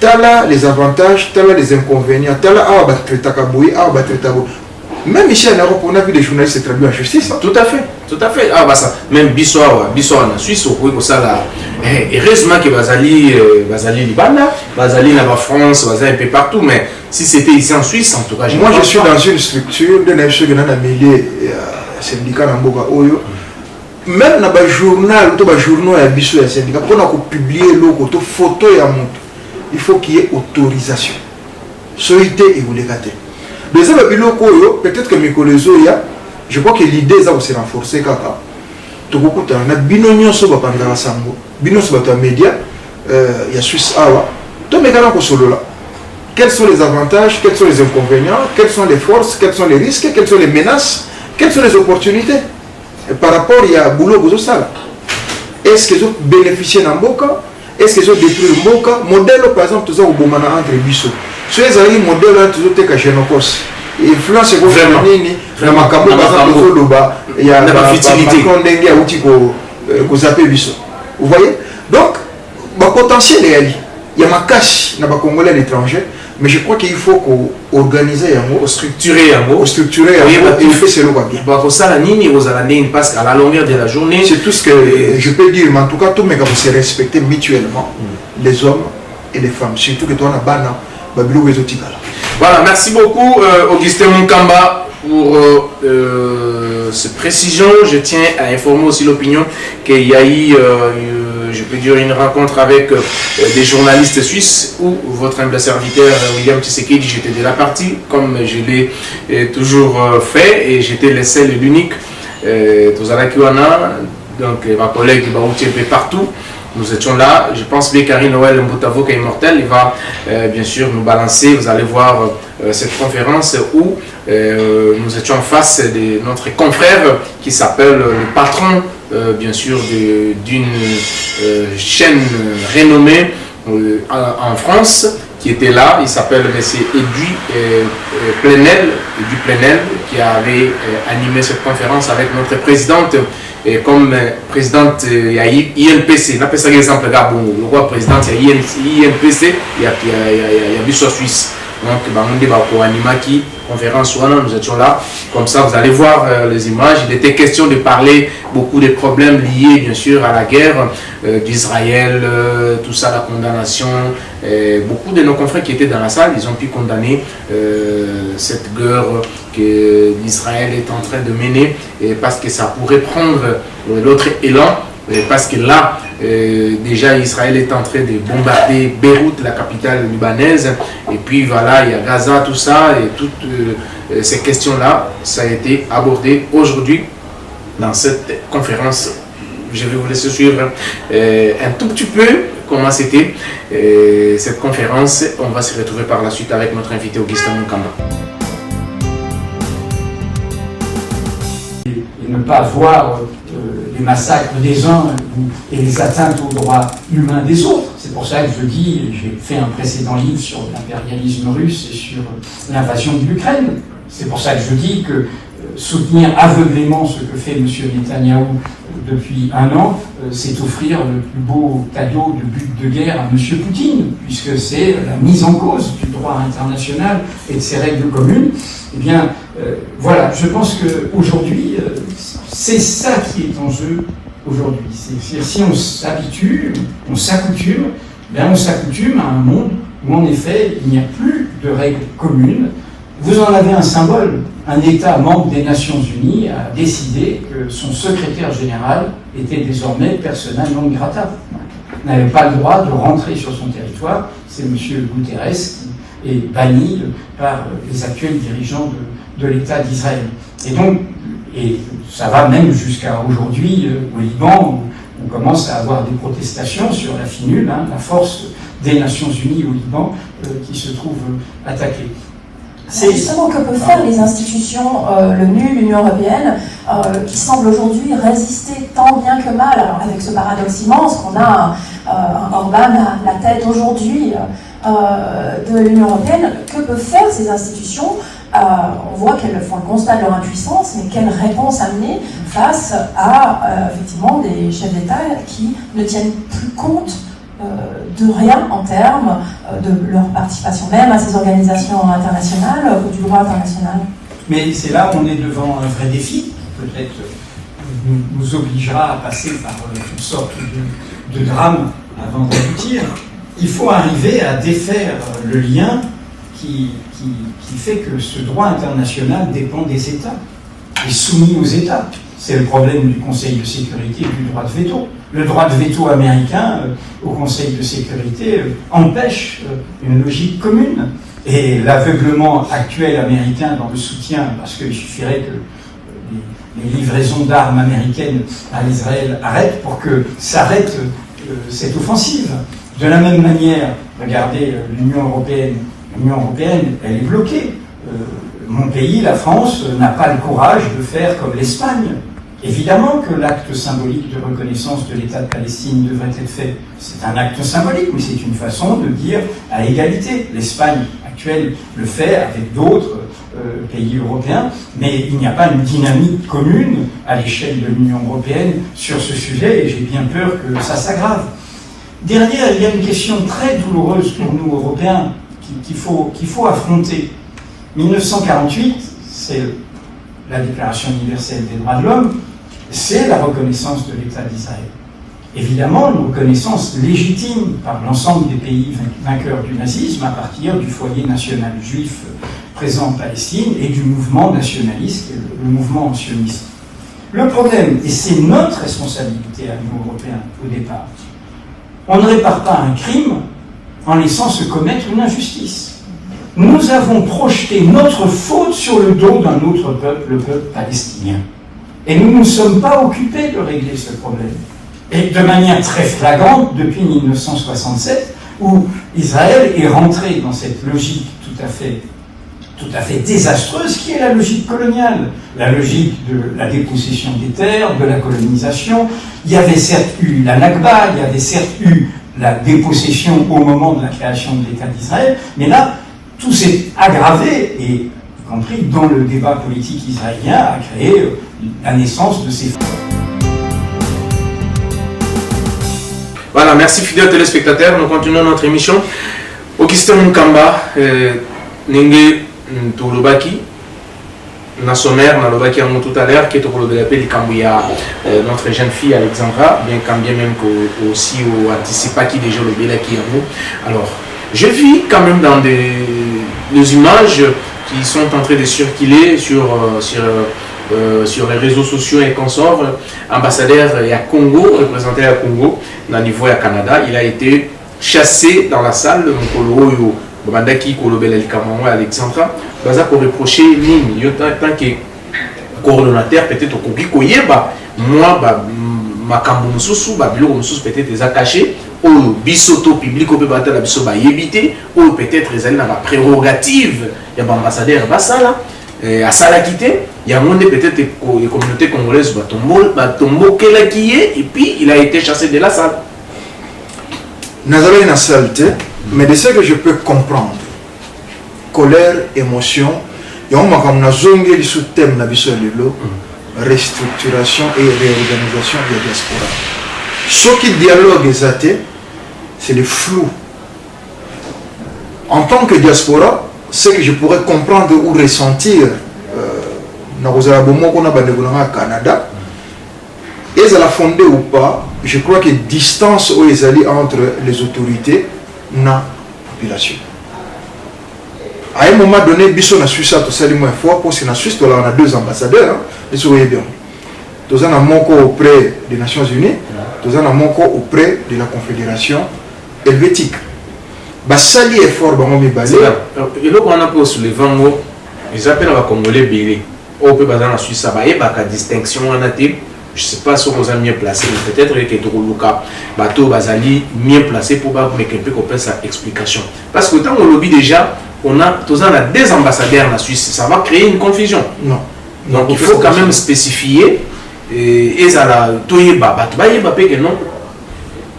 tala les avantages, tala les inconvénients, tala même ici en Europe, on a vu des journalistes traduits en justice. Tout à fait, tout à fait. Ah bah ça, même Bissoa en Suisse, au coup ça là. Heureusement que Bazali Libana, Bazali là bas France, Bazali un peu partout, mais si c'était ici en Suisse, en tout cas, moi je suis dans une structure de nature qui a mêlé syndicat dans Boga Oyo. Même dans le journal, dans le journal, il y a Bissoa syndicat pour publier l'autre photo et il faut qu'il y ait autorisation. Solité et vous les gâtez. Peut-être que mes collègues, je crois que l'idée est de se renforcer. Il y a Suisse Awa. Quels sont les avantages, quels sont les inconvénients, quelles sont les forces, quels sont les risques, quelles sont les menaces, quelles sont les opportunités. Et par rapport à Boulot Bozosala. Est-ce qu'ils ont bénéficié d'un Boka? Est-ce qu'ils ont détruit le Boka? Modèle par exemple, tout ça au Bomana entre Bissot. Ce sont les modèles qui ont été Génocos. Influence vraiment il y a la futilité. Vous voyez? Donc, le potentiel est là. Il y a ma cache dans les Congolais à l'étranger, mais je crois qu'il faut organiser un mot, structurer un mot, et faire ce bien. Parce qu'à la longueur de la journée, c'est tout ce que je peux dire, mais en tout cas, tout le monde se respecter mutuellement, les hommes et les femmes, surtout que toi, on a bana, Babylou et Zotikala. Voilà, merci beaucoup Augustin Munkamba pour cette précision. Je tiens à informer aussi l'opinion qu'il y a eu, je peux dire, une rencontre avec des journalistes suisses où votre humble serviteur William Tshisekedi, j'étais de la partie, comme je l'ai toujours fait, et j'étais le seul et l'unique. Donc ma collègue Baouti un peu partout. Nous étions là, je pense bien Karine Noël Mboutavo qui est immortel, il va bien sûr nous balancer, vous allez voir cette conférence où nous étions en face de notre confrère qui s'appelle le patron bien sûr d'une chaîne renommée en France qui était là, il s'appelle M. Edu Plenel qui avait animé cette conférence avec notre présidente. Et comme présidente, il y a INPC, on appelle ça l'exemple, le roi président, il y a INPC, il y a Bissau Suisse. Donc, on a animé conférence, nous étions là. Comme ça, vous allez voir les images. Il était question de parler beaucoup des problèmes liés, bien sûr, à la guerre d'Israël, tout ça, la condamnation. Beaucoup de nos confrères qui étaient dans la salle, ils ont pu condamner cette guerre que l'Israël est en train de mener, parce que ça pourrait prendre l'autre élan. Parce que là, déjà Israël est en train de bombarder Beyrouth, la capitale libanaise, et puis voilà, il y a Gaza, tout ça, et toutes ces questions-là, ça a été abordé aujourd'hui dans cette conférence. Je vais vous laisser suivre un tout petit peu comment c'était cette conférence. On va se retrouver par la suite avec notre invité Augustin Munkamba. Et ne pas voir les massacres des uns et les atteintes aux droits humains des autres. C'est pour ça que je dis, j'ai fait un précédent livre sur l'impérialisme russe et sur l'invasion de l'Ukraine. C'est pour ça que je dis que soutenir aveuglément ce que fait M. Netanyahou depuis un an, c'est offrir le plus beau cadeau de but de guerre à M. Poutine, puisque c'est la mise en cause du droit international et de ses règles communes. Eh bien, voilà, je pense qu'aujourd'hui, c'est ça qui est en jeu aujourd'hui. Si on s'habitue, on s'accoutume, ben on s'accoutume à un monde où en effet, il n'y a plus de règles communes. Vous en avez un symbole. Un État membre des Nations Unies a décidé que son secrétaire général était désormais persona non grata. N'avait pas le droit de rentrer sur son territoire. C'est M. Guterres qui est banni par les actuels dirigeants de l'État d'Israël. Et donc, et ça va même jusqu'à aujourd'hui au Liban, où on commence à avoir des protestations sur la FINUL, la force des Nations Unies au Liban, qui se trouve attaquée. C'est justement que peuvent faire les institutions, l'ONU, l'Union européenne, qui semblent aujourd'hui résister tant bien que mal, alors avec ce paradoxe immense qu'on a un Orban à la tête aujourd'hui de l'Union européenne. Que peuvent faire ces institutions? On voit qu'elles font le constat de leur impuissance, mais quelle réponse amener face à effectivement des chefs d'État qui ne tiennent plus compte de rien en termes de leur participation même à ces organisations internationales ou du droit international. Mais c'est là où on est devant un vrai défi, peut-être nous obligera à passer par toutes sortes de drames avant d'aboutir. Il faut arriver à défaire le lien qui fait que ce droit international dépend des États, est soumis aux États. C'est le problème du Conseil de sécurité et du droit de veto. Le droit de veto américain au Conseil de sécurité empêche une logique commune. Et l'aveuglement actuel américain dans le soutien, parce qu'il suffirait que les livraisons d'armes américaines à Israël arrêtent pour que s'arrête cette offensive. De la même manière, regardez l'Union européenne. L'Union européenne, elle est bloquée. Mon pays, la France, n'a pas le courage de faire comme l'Espagne. Évidemment que l'acte symbolique de reconnaissance de l'État de Palestine devrait être fait. C'est un acte symbolique, mais c'est une façon de dire à égalité. L'Espagne actuelle le fait avec d'autres pays européens, mais il n'y a pas une dynamique commune à l'échelle de l'Union européenne sur ce sujet, et j'ai bien peur que ça s'aggrave. Derrière, il y a une question très douloureuse pour nous, Européens, qu'il faut affronter. 1948, c'est la Déclaration universelle des droits de l'homme, c'est la reconnaissance de l'État d'Israël. Évidemment, une reconnaissance légitime par l'ensemble des pays vainqueurs du nazisme à partir du foyer national juif présent en Palestine et du mouvement nationaliste, le mouvement sioniste. Le problème, et c'est notre responsabilité à nous Européens au départ, on ne répare pas un crime en laissant se commettre une injustice. Nous avons projeté notre faute sur le dos d'un autre peuple, le peuple palestinien. Et nous ne nous sommes pas occupés de régler ce problème. Et de manière très flagrante depuis 1967, où Israël est rentré dans cette logique tout à fait désastreuse, qui est la logique coloniale, la logique de la dépossession des terres, de la colonisation. Il y avait certes eu la Nakba, il y avait certes eu la dépossession au moment de la création de l'État d'Israël, mais là, tout s'est aggravé, et y compris dans le débat politique israélien, a créé la naissance de ces... Voilà, merci fidèles téléspectateurs. Nous continuons notre émission. Augustin Mukamba, Nenge Toulobaki, Nassomer, Nalobaki en tout à l'heure, qui est au Kolobelapé, notre jeune fille Alexandra, bien quand bien même aussi au Anticipa qui déjà le Belaki en nous. Alors, je vis quand même dans des images qui sont en train de circuler sur les réseaux sociaux et consorts. Ambassadeur à Congo, représenté à Congo, dans le niveau à Canada, il a été chassé dans la salle. Bandaki Kolobel Alexandra, baza pour reprocher Nini, tant que coordonnateur peut-être au Kogi Koyeba, moi, Makambo Moussou, Babilo Moussou peut-être des cachés, ou bisoto public au Bébata la biso ba yébité, ou peut-être ils allaient dans la prérogative, il y a l'ambassadeur Bassala, à Sala quitté, il y a un monde peut-être les communautés congolaises, Batombo Kelakiye, et puis il a été chassé de la salle. Nazaré na saleté, mais de ce que je peux comprendre, colère, émotion, il y a un zongé sous thème na biso lelo, restructuration et réorganisation de la diaspora. Ce qui dialogue est c'est le flou. En tant que diaspora, ce que je pourrais comprendre ou ressentir dans le Canada, est-ce la fondée ou pas, je crois que distance ou entre les autorités et la population. À un moment donné, Bisso na Suisse tout ça moins fort parce que na Suisse on a deux ambassadeurs, les soyez bien. Tous en a mon auprès des Nations Unies, tous en a mon auprès de la Confédération helvétique. Basali est fort dans mes balais. Et là on a pour sur les vents, ils appellent les Congolais Bélé. On peut baser en Suisse, ça va y avoir une distinction en athée. Je ne sais pas si on a mieux placé, mais peut-être que Tokoluka, Bateau Bazali, mieux placé pour que quelqu'un puisse faire explication. Parce que tant qu'on lobby déjà, on a des ambassadeurs en Suisse, ça va créer une confusion. Non. Donc il faut quand même spécifier. Et ça la Toyeba, que non,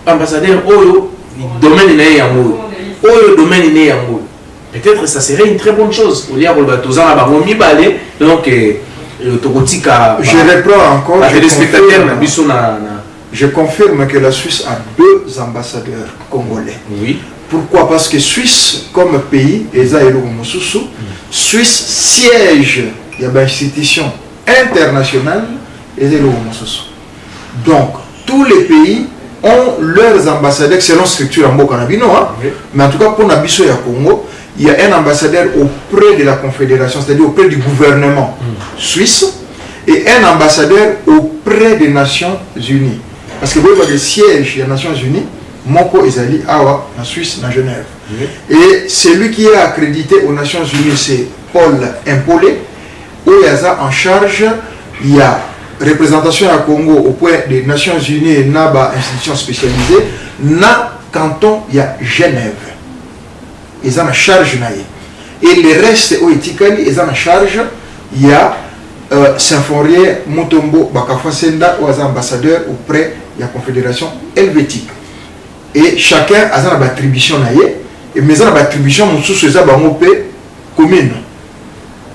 ambassadeur, domaine n'est pas en domaine n'est pas en peut-être ça serait une très bonne chose. Donc, je reprends encore. Les spectateurs, je confirme que la Suisse a 2 ambassadeurs congolais. Oui. Pourquoi? Parce que Suisse, comme pays, Suisse siège, il y a une institution internationale, donc tous les pays ont leurs ambassadeurs selon structure en Bokanabino, hein? Oui. Mais en tout cas pour Nabiso et Congo, il y a un ambassadeur auprès de la Confédération, c'est-à-dire auprès du gouvernement suisse, et un ambassadeur auprès des Nations Unies. Parce que vous voyez le siège des Nations Unies, Moko Ezali Awa, en Suisse, en Genève. Oui. Et celui qui est accrédité aux Nations Unies, c'est Paul Impolé, où il y a en charge, il y a représentation à Congo auprès des Nations Unies et Naba, institution spécialisée, na canton, il y a Genève. Ils ont en charge. Et le reste, au Etikali, ils ont en charge, il y a Saint-Fourier, Mutombo, Bakafa Senda, ou ambassadeur auprès de la Confédération helvétique. Et chacun a une attribution. Et mais une attribution, nous sommes commune.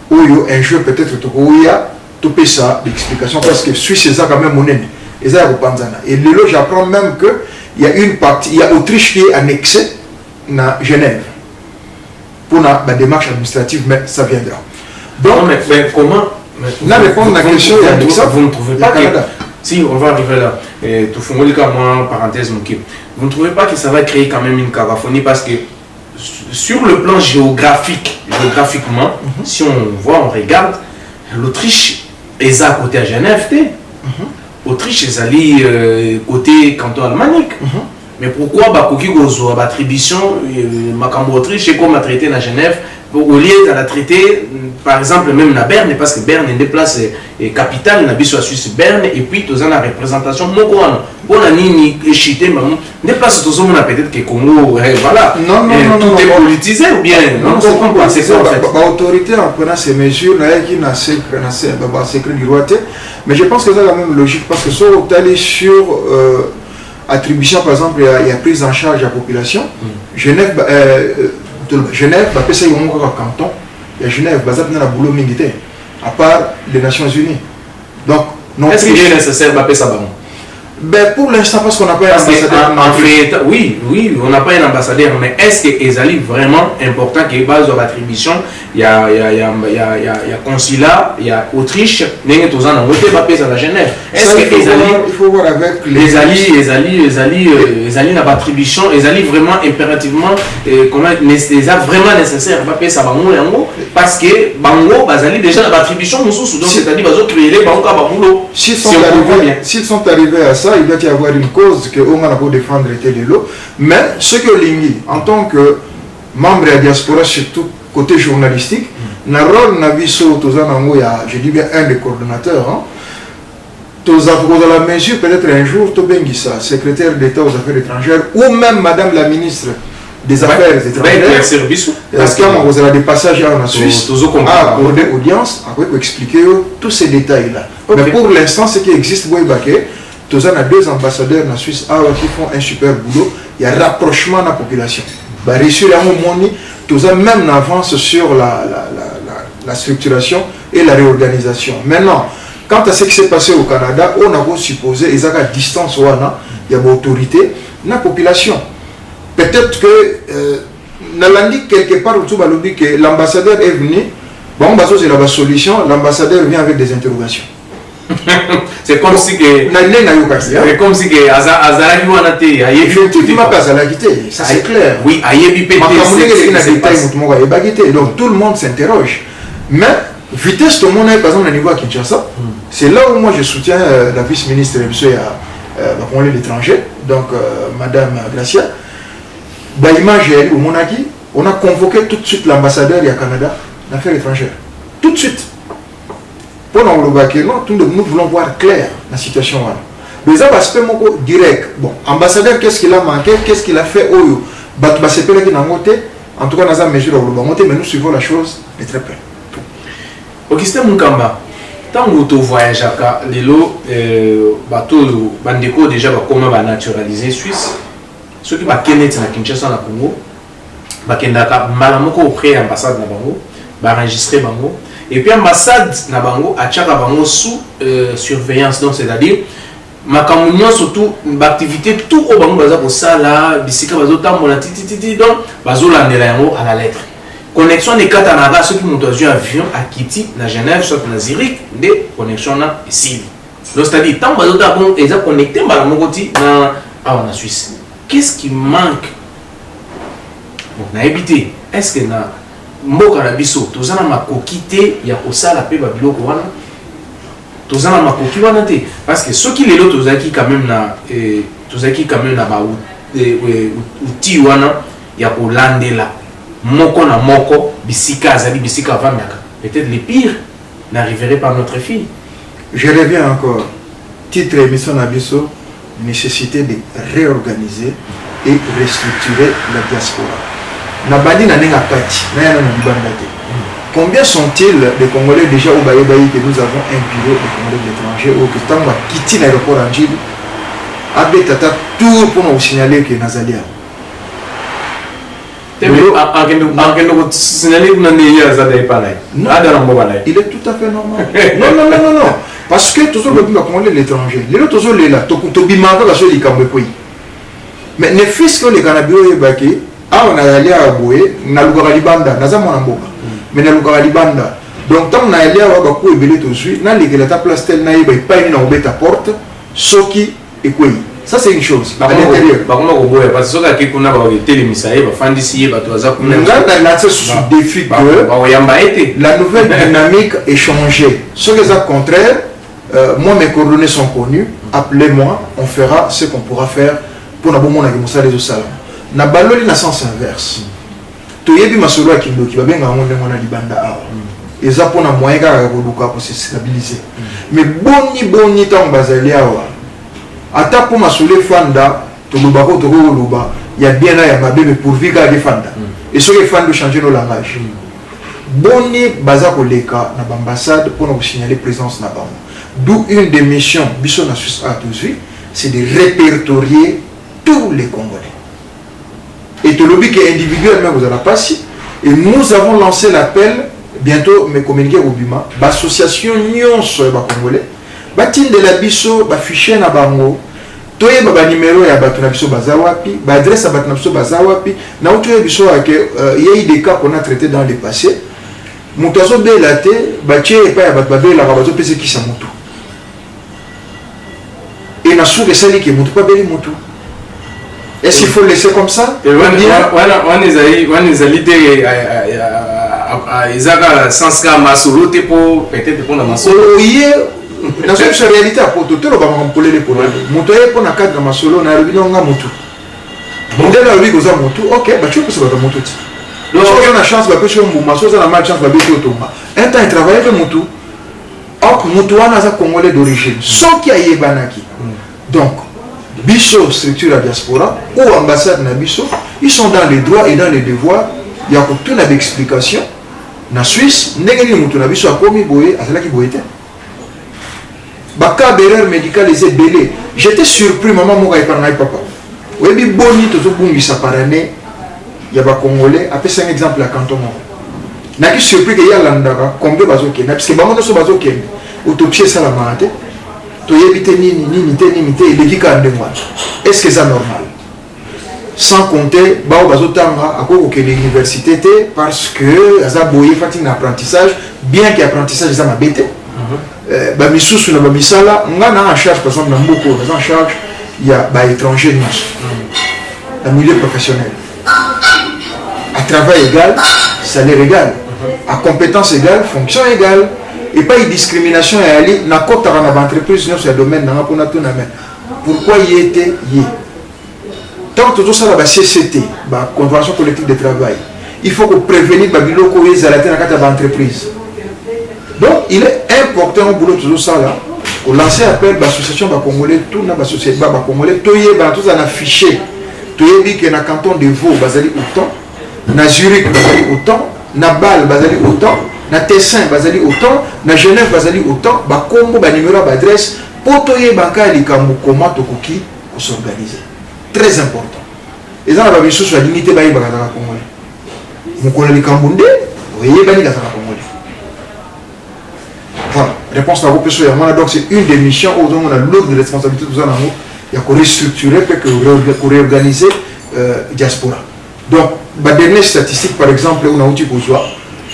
Où il y a un jeu peut-être où il y a tout ça d'explication parce que Suisse c'est quand même monnaie. Et ça et là j'apprends même que il y a une partie, il y a Autriche qui est annexée à Genève pour la démarche administrative, mais ça viendra. Donc, mais comment répondre à la question, vous ne trouvez pas que si on va arriver là, tout fond parenthèse vous ne trouvez pas que ça va créer quand même une cacophonie parce que sur le plan géographiquement, si on voit, on regarde, l'Autriche est à côté à Genève, l'Autriche est allée côté canton alémanique. Mais pourquoi Bakoki Gozo a attribution Makambo Autriche est comme à traiter à Genève au lieu de la traiter par exemple même à Berne parce que Berne est des places capitale na biso Suisse Berne et puis tous en la représentation moko on a ni échité mais des places tous on a peut-être que Congo voilà tout est politisé ou bien non c'est pas quoi c'est ça en fait l'autorité en prenant ces mesures là qui n'a secret du roi mais je pense que c'est la même logique parce que si on est allé sur attribution par exemple il y a prise en charge de la population Genève ça y est canton et Genève la boulot militaire à part les Nations Unies donc est-ce qu'il est nécessaire de ça ben pour l'instant parce qu'on n'a pas un ambassadeur oui on n'a pas un ambassadeur mais est-ce que Ezali vraiment important qu'il y ait base de l'attribution il y a consulat il y a Autriche n'est tous en voté à la Genève est-ce que il faut voir avec Ezali n'a pas attribution Ezali vraiment impérativement comment vraiment nécessaire ça parce que Bango Bazali déjà la attribution donc c'est-à-dire créer Bango s'ils sont arrivés à ça il doit y avoir une cause que on a pour défendre de l'eau mais ce que Lingi en tant que membre de la diaspora surtout côté journalistique na rôle na viso je dis bien un des coordonnateurs dans la mesure peut-être un jour Tobengisa secrétaire d'État aux affaires étrangères ou même madame la ministre des affaires étrangères parce qu'il y a des passages en Suisse à accorder audience pour expliquer tous ces détails là mais pour l'instant ce qui existe tous on a 2 ambassadeurs en Suisse qui font un super boulot il y a rapprochement de la population réussir à tous on même avance sur la structuration et la réorganisation maintenant quant à ce qui s'est passé au Canada on a supposé qu'ils ont à distance il y a une autorité dans la population peut-être que quelque part que l'ambassadeur est venu c'est la solution l'ambassadeur vient avec des interrogations c'est comme si que c'est comme si que Azaraki wanate effectivement pas Azaraki ça c'est clair oui donc tout le monde s'interroge mais vitesse tout le monde par exemple au niveau à Kinshasa c'est là où moi je soutiens la vice-ministre de l'étranger donc madame Gracia l'image au Monaki on a convoqué tout de suite l'ambassadeur du Canada d'affaires étrangères tout de suite pour nous voulons voir clair la situation. Les aspects direct. Bon, ambassadeur, qu'est-ce qu'il a manqué, qu'est-ce qu'il a fait en tout cas, dans la mesure où mais nous suivons la chose de très près. Augustin Munkamba, tant que tu voyages à Lilo, bateau, bandeko déjà comment va naturaliser Suisse. Ceux qui va connaître na Kinshasa na Congo, va kendaka malamoko auprès ambassade na Bango, va enregistrer Bango. Et puis l'ambassade na Bango a tchaka Bango sous surveillance, donc c'est-à-dire makambo surtout l'activité tout au bango baza ko sala bisika bazo tambola titi donc bazo landela yango à la lettre connexion ne katana ceux qui montent dans un avion à Kiti na Genève soit na Zurich de connexion na ici donc c'est-à-dire tant bazo ta bon ils ont connecté mbala mokoti na en Suisse qu'est-ce qui manque bon na habité est-ce que na mboka na biso tozana makokité ya ko sala pe babiloko wana tozana makoki wana te parce que ceux qui les autres tozaki quand même na ba outil wana ya ko landela moko na moko bisika azali bisika vandaka peut-être les pires n'arriveraient pas à notre fille. Je reviens encore titre émission nabiso nécessité de réorganiser et restructurer la diaspora na bandi na nenga kati na yana na libanda te. Combien sont-ils de Congolais déjà au Baye que nous avons un bureau de Congolais de l'étranger ou que tant que quitter l'aéroport en Gilles avec tata tout pour nous signaler que Nazalia. Il est tout à fait normal. Non. Parce que toujours le Congolais de l'étranger. Les autres sont là. Mais ne fils que les Canabio et Baki, on a allé à Boué, na Lugaralibanda, Nazamon mais na Lugaralibanda. Donc tant on a allé à Bakou et Belé tout de suite, na les ta place telle naïe, pas une oublie ta porte, Soki et Kouy. Ça c'est une chose. À l'intérieur. Par contre, parce que ceux qui ont été les misaïs, défi que la nouvelle dynamique est changée. Sur les actes contraires, moi mes coordonnées sont connues. Appelez-moi, on fera ce qu'on pourra faire pour na bomona qui moussa les osalam. Na baloli na sens inverse. Toyebi masolo akindo ki babenga ngonde mona libanda awa. Eza pona moyen ka koduka pour se stabiliser. Mais boni tant bazali awa. Ata pour masolo fanda to lubako to luba ya bien là ya mabebe pourvu ka defanda. Et ce que fanda changer nos langages. Boni baza koleka na ambassade pour nous signaler présence na bango. D'où une des missions biso na Suisse a toujours c'est de répertorier tous les Congolais. Et tout le but qui est individuellement vous allez passer. Et nous avons lancé l'appel, bientôt me communiquer au Bima, l'association Nyon sur les Congolais, batin de la biso, fichier na bango, toye ba numéro ya batu na biso bazawapi, ba adresse à batu na biso bazawapi, na outoye biso que il y a eu des cas qu'on a traités dans le passé. Mutazo belate, batie et pas ya batu babela bazo pese qui sa mutu. Et na sou que sali qui mutu pas beli mutu. Est-ce qu'il faut le laisser comme ça? On sens qu'à Masolo, tu peux peut-être pour la Masolo. Oui, dans cette réalité, pour tout le monde, pour les problèmes. Montoyer pour la cadre de Masolo, on a revu dans la moto. On a revu dans la moto, ok, tu peux se battre la moto. Donc, on a la chance, on a la malchance, on a un temps, il travaille avec la moto. Or, moto, on a un Congolais d'origine, sans qu'il y ait Banaki. Donc, Bisso, structure la diaspora, ou ambassade na Bisso, ils sont dans les droits et dans les devoirs. Il y a toute une explication. Na Suisse, n'engagez pas na Bisso à commis boye, à cela qui boye. Baka d'erreur médicale les belé. J'étais surpris, maman m'a dit papa. Oui, bi boni tout bungi sa par année. Il y a pas Congolais. Après c'est un exemple à Canton. N'a qui surpris que y a l'andara combien bazoké. Parce que maman ne so bazoké. Autopsie ça la maté. Est-ce que c'est normal? Sans compter, à l'université parce que ça boye fatigue d'apprentissage, bien que l'apprentissage ça m'a bêté. Bamisous sur la bamisala, on a en charge par exemple dans beaucoup, en charge il y a étrangers dans le milieu professionnel. À travail égal, salaire égal, à compétence égale, fonction égale. Et pas une discrimination et aller na kota na entreprise dans ce domaine na pona tout na main. Pourquoi y était y tant tout ça la CCT ba convention collective de travail il faut que prévenir ba biloko les alater na kata ba entreprise. Donc il est important au boulot tout ça là au lancer appel ba association ba congolais tout na ba société ba congolais toyé ba tout ça na fichier toyé que na canton de Vaud bazali autant na Zurich bazali autant na Bâle bazali autant na Tessin bazali autant na Genève bazali autant ba combo ba numéro ba adresse potoye banka likambo comment tokoki ko s'organiser très important et ça va bien sur la limite ba yeba na congolais mukolo likambo nde oyeba ni ka congolais voilà réponse à vos questions. Donc c'est une des missions où on a lourde responsabilité de il y a qu'on restructurer, qu'on réorganiser diaspora. Donc, la dernière statistique, par exemple, on a outil pour soi,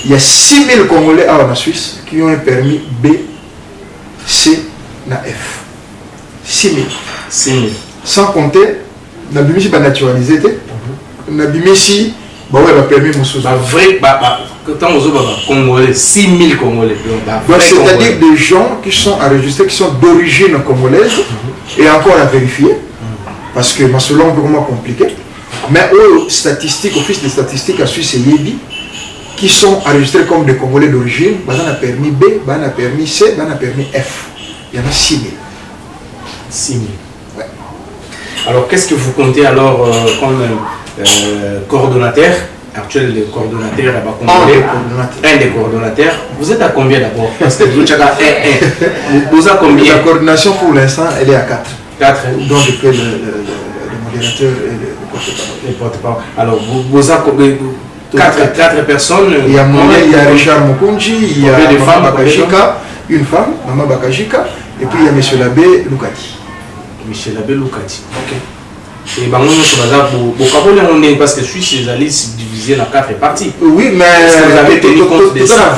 il y a 6000 Congolais en Suisse qui ont un permis B, C et F. 6000. 6000. Sans compter, on a bien si naturalisé, on a bien si permis mon sous. Vrai, quand on a Congolais, 6000 Congolais. Donc, c'est-à-dire des gens qui sont enregistrés, qui sont d'origine congolaise, et encore à vérifier, parce que selon est vraiment compliqué. Mais aux statistiques, office des statistiques à Suisse et Yebi, qui sont enregistrés comme des Congolais d'origine, on a permis B, on a permis C, on a permis F. Il y en a 6000. 6000. Ouais. Alors, qu'est-ce que vous comptez alors comme coordonnateur actuel des coordonnateurs un des coordonnateurs? Vous êtes à combien d'abord? Parce que vous êtes à 1. Vous avez combien? La coordination pour l'instant, elle est à 4. 4. Donc, je fais le modérateur et le porte-parole. Alors, vous avez 4 personnes. Il y a il y a Richard Mokunji, il y a Maman Bakajika, une femme, Maman Bakajika, et puis il y a M. L'abbé Lukati. Michel Abbé Lukati. Ok. Et parce que je suis chez les divisé en 4 parties. Oui, mais vous avez tenu compte de ça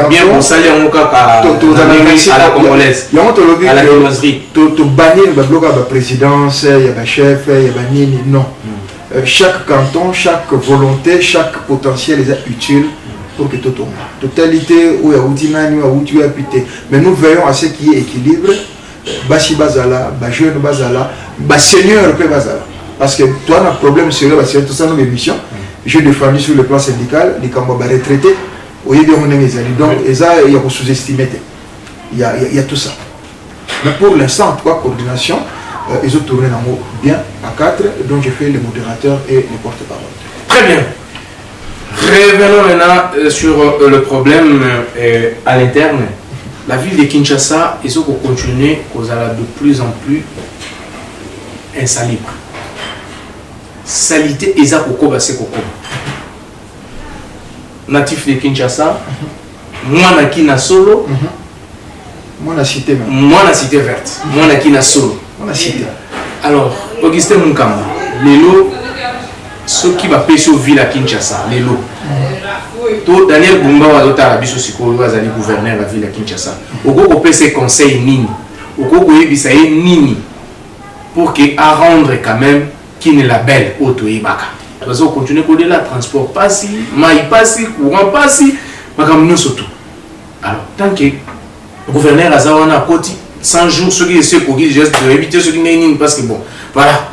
bien pour saler en cas à la congolaise, à la viennoiserie. Tu bannis le bloc à la présidence, il y a le chef, il y a le nini. Non. Chaque canton, chaque volonté, chaque potentiel est utile pour que tout tombe. Totalité, où il y a Outinani, où tu as pité. Mais nous veillons à ce qui est équilibre. Bashi Bazala, jeune Bazala, seigneur Bazala. Parce que toi, on a un problème sérieux, parce que tout ça, nos émissions. J'ai défendu sur le plan syndical, les Kambaba retraités, au lieu de mon donc, et ça, il y a sous-estimé. Il y a tout ça. Mais pour l'instant, en tout cas, coordination, ils ont tourné en haut bien à 4, donc j'ai fait le modérateur et le porte-parole. Très bien. Revenons maintenant sur le problème à l'interne. La ville de Kinshasa, ils ont continué à être de plus en plus insalubre. Salité, ils ont beaucoup basé Koko. Natif de Kinshasa, moi qui na solo, moi la cité même. Moi la cité verte, moi qui na solo. Moi la cité. Alors, Augustin Munkamba, Lelo, ceux qui va pêcher aux villes à Kinshasa, Lelo. Daniel Bumba wa dota biso sikolo azali gouverneur la ville à Kinshasa. Oko pese conseil nini. Oko yebisa nini pour que à rendre quand même qui ne la belle auto ibaka. Parce qu'on continue à la transport passi, maï passi, courant passi, makam surtout. Alors tant que le gouverneur azawana koti 100 jours ceux qui essaient pour juste de éviter ceux qui n'ont parce que bon voilà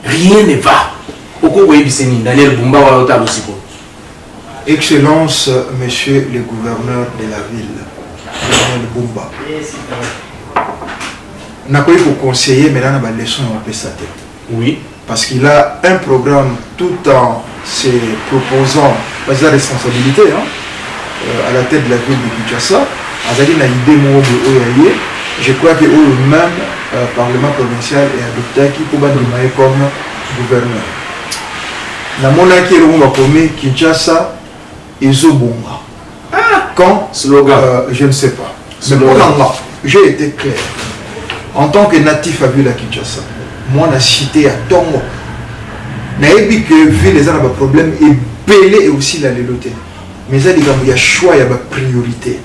rien ne va. Oko yebisa nini Daniel Bumba wa dota biso. Excellence, monsieur le gouverneur de la ville, Daniel Bumba. On a vous conseiller, mais là, on a une leçon à sa tête. Oui. Parce qu'il a un programme tout en se proposant sa responsabilité à la tête de la ville de Kinshasa. Il a une idée, je crois que même Parlement provincial est adopté qui peut être comme gouverneur. La monarchie est Kinshasa. Ezobonga. Quand je ne sais pas. Mais pour moi, j'ai été clair. En tant que natif à ville à Kinshasa, moi, la cité à Tongo, naïbi que ville les a un problème et belé et aussi la léloté. Mais il y a choix, il y a priorité.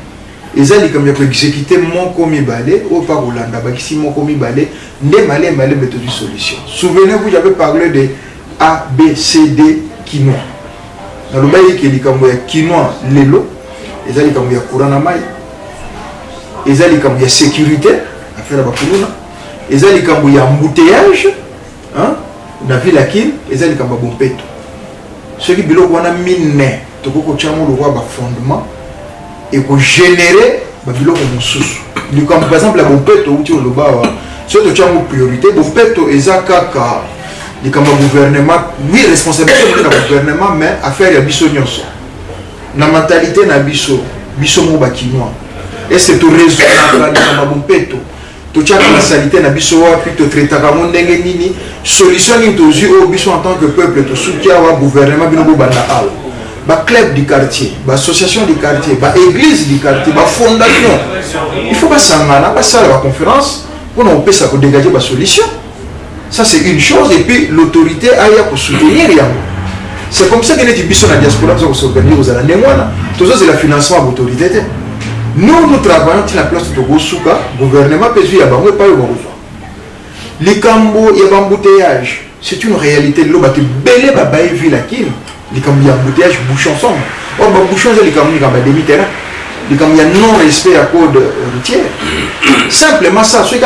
Et ça, il y a exécuter mon commis balai, ou pas Hollanda, si mon commis balai, ne malé méthode de solution. Souvenez-vous, j'avais parlé de A, B, C, D, quinoa. Dans le bail qui est quinoa, l'élo, et ça, il y a courant à maille, et ça, il y a sécurité, à faire la bakuluna, et ça, il y a embouteillage, dans la ville à Kin, et ça, il y a bon péto. Ce qui est bilo, on a mine, tu peux le roi fondement, et pour générer, bilo comme sous. Par exemple, la bon péto, où tu as le bas, ce que tu as une priorité, bon péto, et ça, kaka. Le gouvernement, oui, responsabilité du gouvernement, mais affaire ya biso nyonso. La mentalité na biso mo bakinois. Et c'est tout raisonnable na bompeto. To tchaka la salité na biso wa puis to traiter comme ndenge nini solution ni tozu o biso en tant que peuple to soutien wa gouvernement bino banda al. club du quartier, association du quartier, église du quartier, fondation. Il faut pas s'engager, pas ça la conférence pour on peut ça dégager la solution. Ça c'est une chose et puis l'autorité a pour soutenir. C'est comme ça que les gens la diaspora pour s'organiser aux années mois. Tout ça c'est le financement de l'autorité. Nous travaillons sur la place de Gosuka, gouvernement peut y avoir pas le les cambo il y a embouteillage. C'est une réalité de l'eau qui belé babaye ville à Kim. Les cambo il y a embouteillage bouchon ensemble. Or bouchon c'est les cambo qui ont demi terrain. Les cambo il y a non respect à code routier. Simplement ça, ce qu'il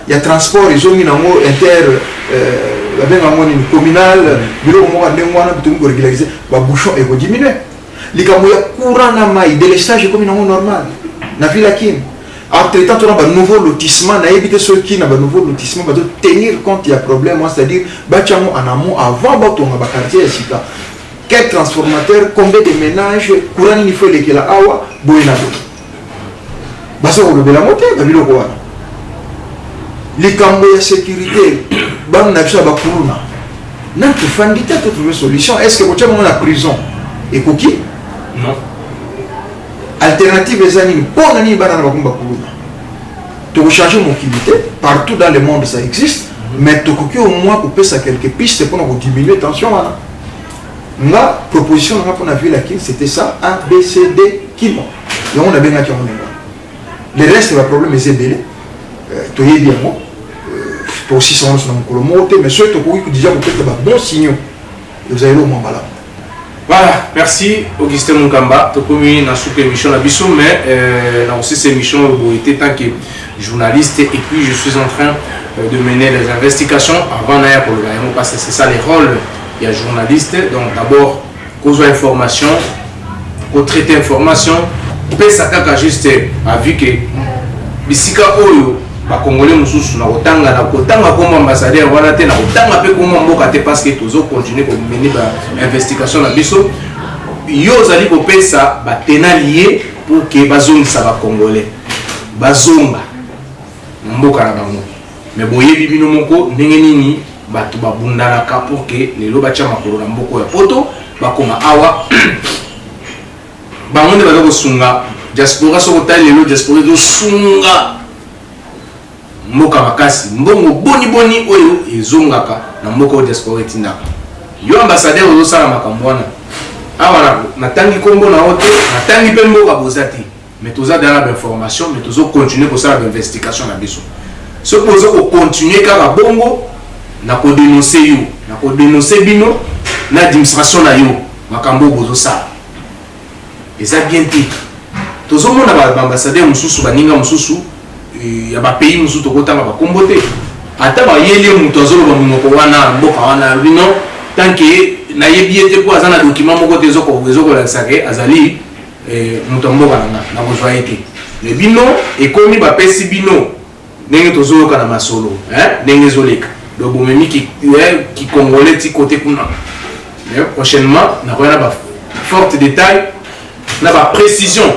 y a transport, ils ont mis en mot inter avec un mot communal, bureau moi de régulariser, bouchon et vous diminuer. Les cambo il y a courant na maille, délestage comme une normal. Na ville à Kim. Entre-temps, on a un nouveau lotissement, on a évité ceux qui ont un nouveau lotissement, on doit tenir compte qu'il y a un problème, c'est-à-dire, en amont, avant de quartier, quel transformateur, combien de ménages, courant il faut les qu'il a awa, boinado. Ça on le la montée, les cambos de sécurité, on a vu ça, on a trouvé une solution. Est-ce que vous avez la prison et cookie? Non. Alternative les animes pour n'ani banana bakumba kuluna. Tu veux changer mon activité partout dans le monde ça existe, mais tu veux au moins couper ça quelques pistes pour nous diminuer tension là. Ma proposition on a vu là c'était ça A B C D kilo. Et on a bien là le reste le problème est belé. Tu y es bien moi. Pour aussi sans nous monter mais ceux qui déjà vous faites bon signaux. Vous allez au moins là. Voilà, merci Augustin Munkamba. Tu as commis dans cette émission la Bissot, mais dans aussi cette émission, j'ai été tant que journaliste et puis je suis en train de mener les investigations avant d'ailleurs pour le gouvernement parce que c'est ça les rôles il y a journaliste. Donc d'abord, cause information, qu'on traite information, peut ça qu'à juste avis que bisika oyo ba congolais mususu na kotanga comme ambassadeur wana te na kotanga pe comme mboka te parce que tozo continuer ko mener ba investigation na biso yo zali ko pesa ba tenalier pour que bazongisa ba congolais bazonga mboka na bango mais boyebi bino moko ndenge nini bato babundalaka pour que lelo batia makolo na mboko ya poto bakoma awa bango nde baza kosunga diaspora soko tali lelo diaspora ezosunga mboka makasi mbongo boni oyo ezongaka na mboka oyo diaspora etindaka yo ambassadeur ozosala makambo wana awa natangi kombo na ote natangi mpe mboka boza te mais toza dala bainformation mais tozocontinue kosala bainvestigation na biso soki oza kocontinue kaka bongo na kodenonse yo na kodenonse bino na administration na yo makambo oyo bozosala eza bien te tozomona baambassadeur mosusu baninga mosusu ya ba pays musu to kotanga ba kombote ata ba yeli muto azolo ba munoko wana mboka wana bino tanke na yebi ete ko azana document moko te zoko la sake azali muto mboka na kozwa ete le bino ekomi ba pesi bino ndenge tozolo kana masolo ndenge zoleka do bomemi ki congolais ti côté kuna mais prochainement na koyana ba forte détail na ba précision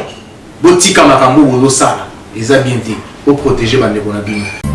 botika makambo bozo sala eza bien dit pour protéger les gens.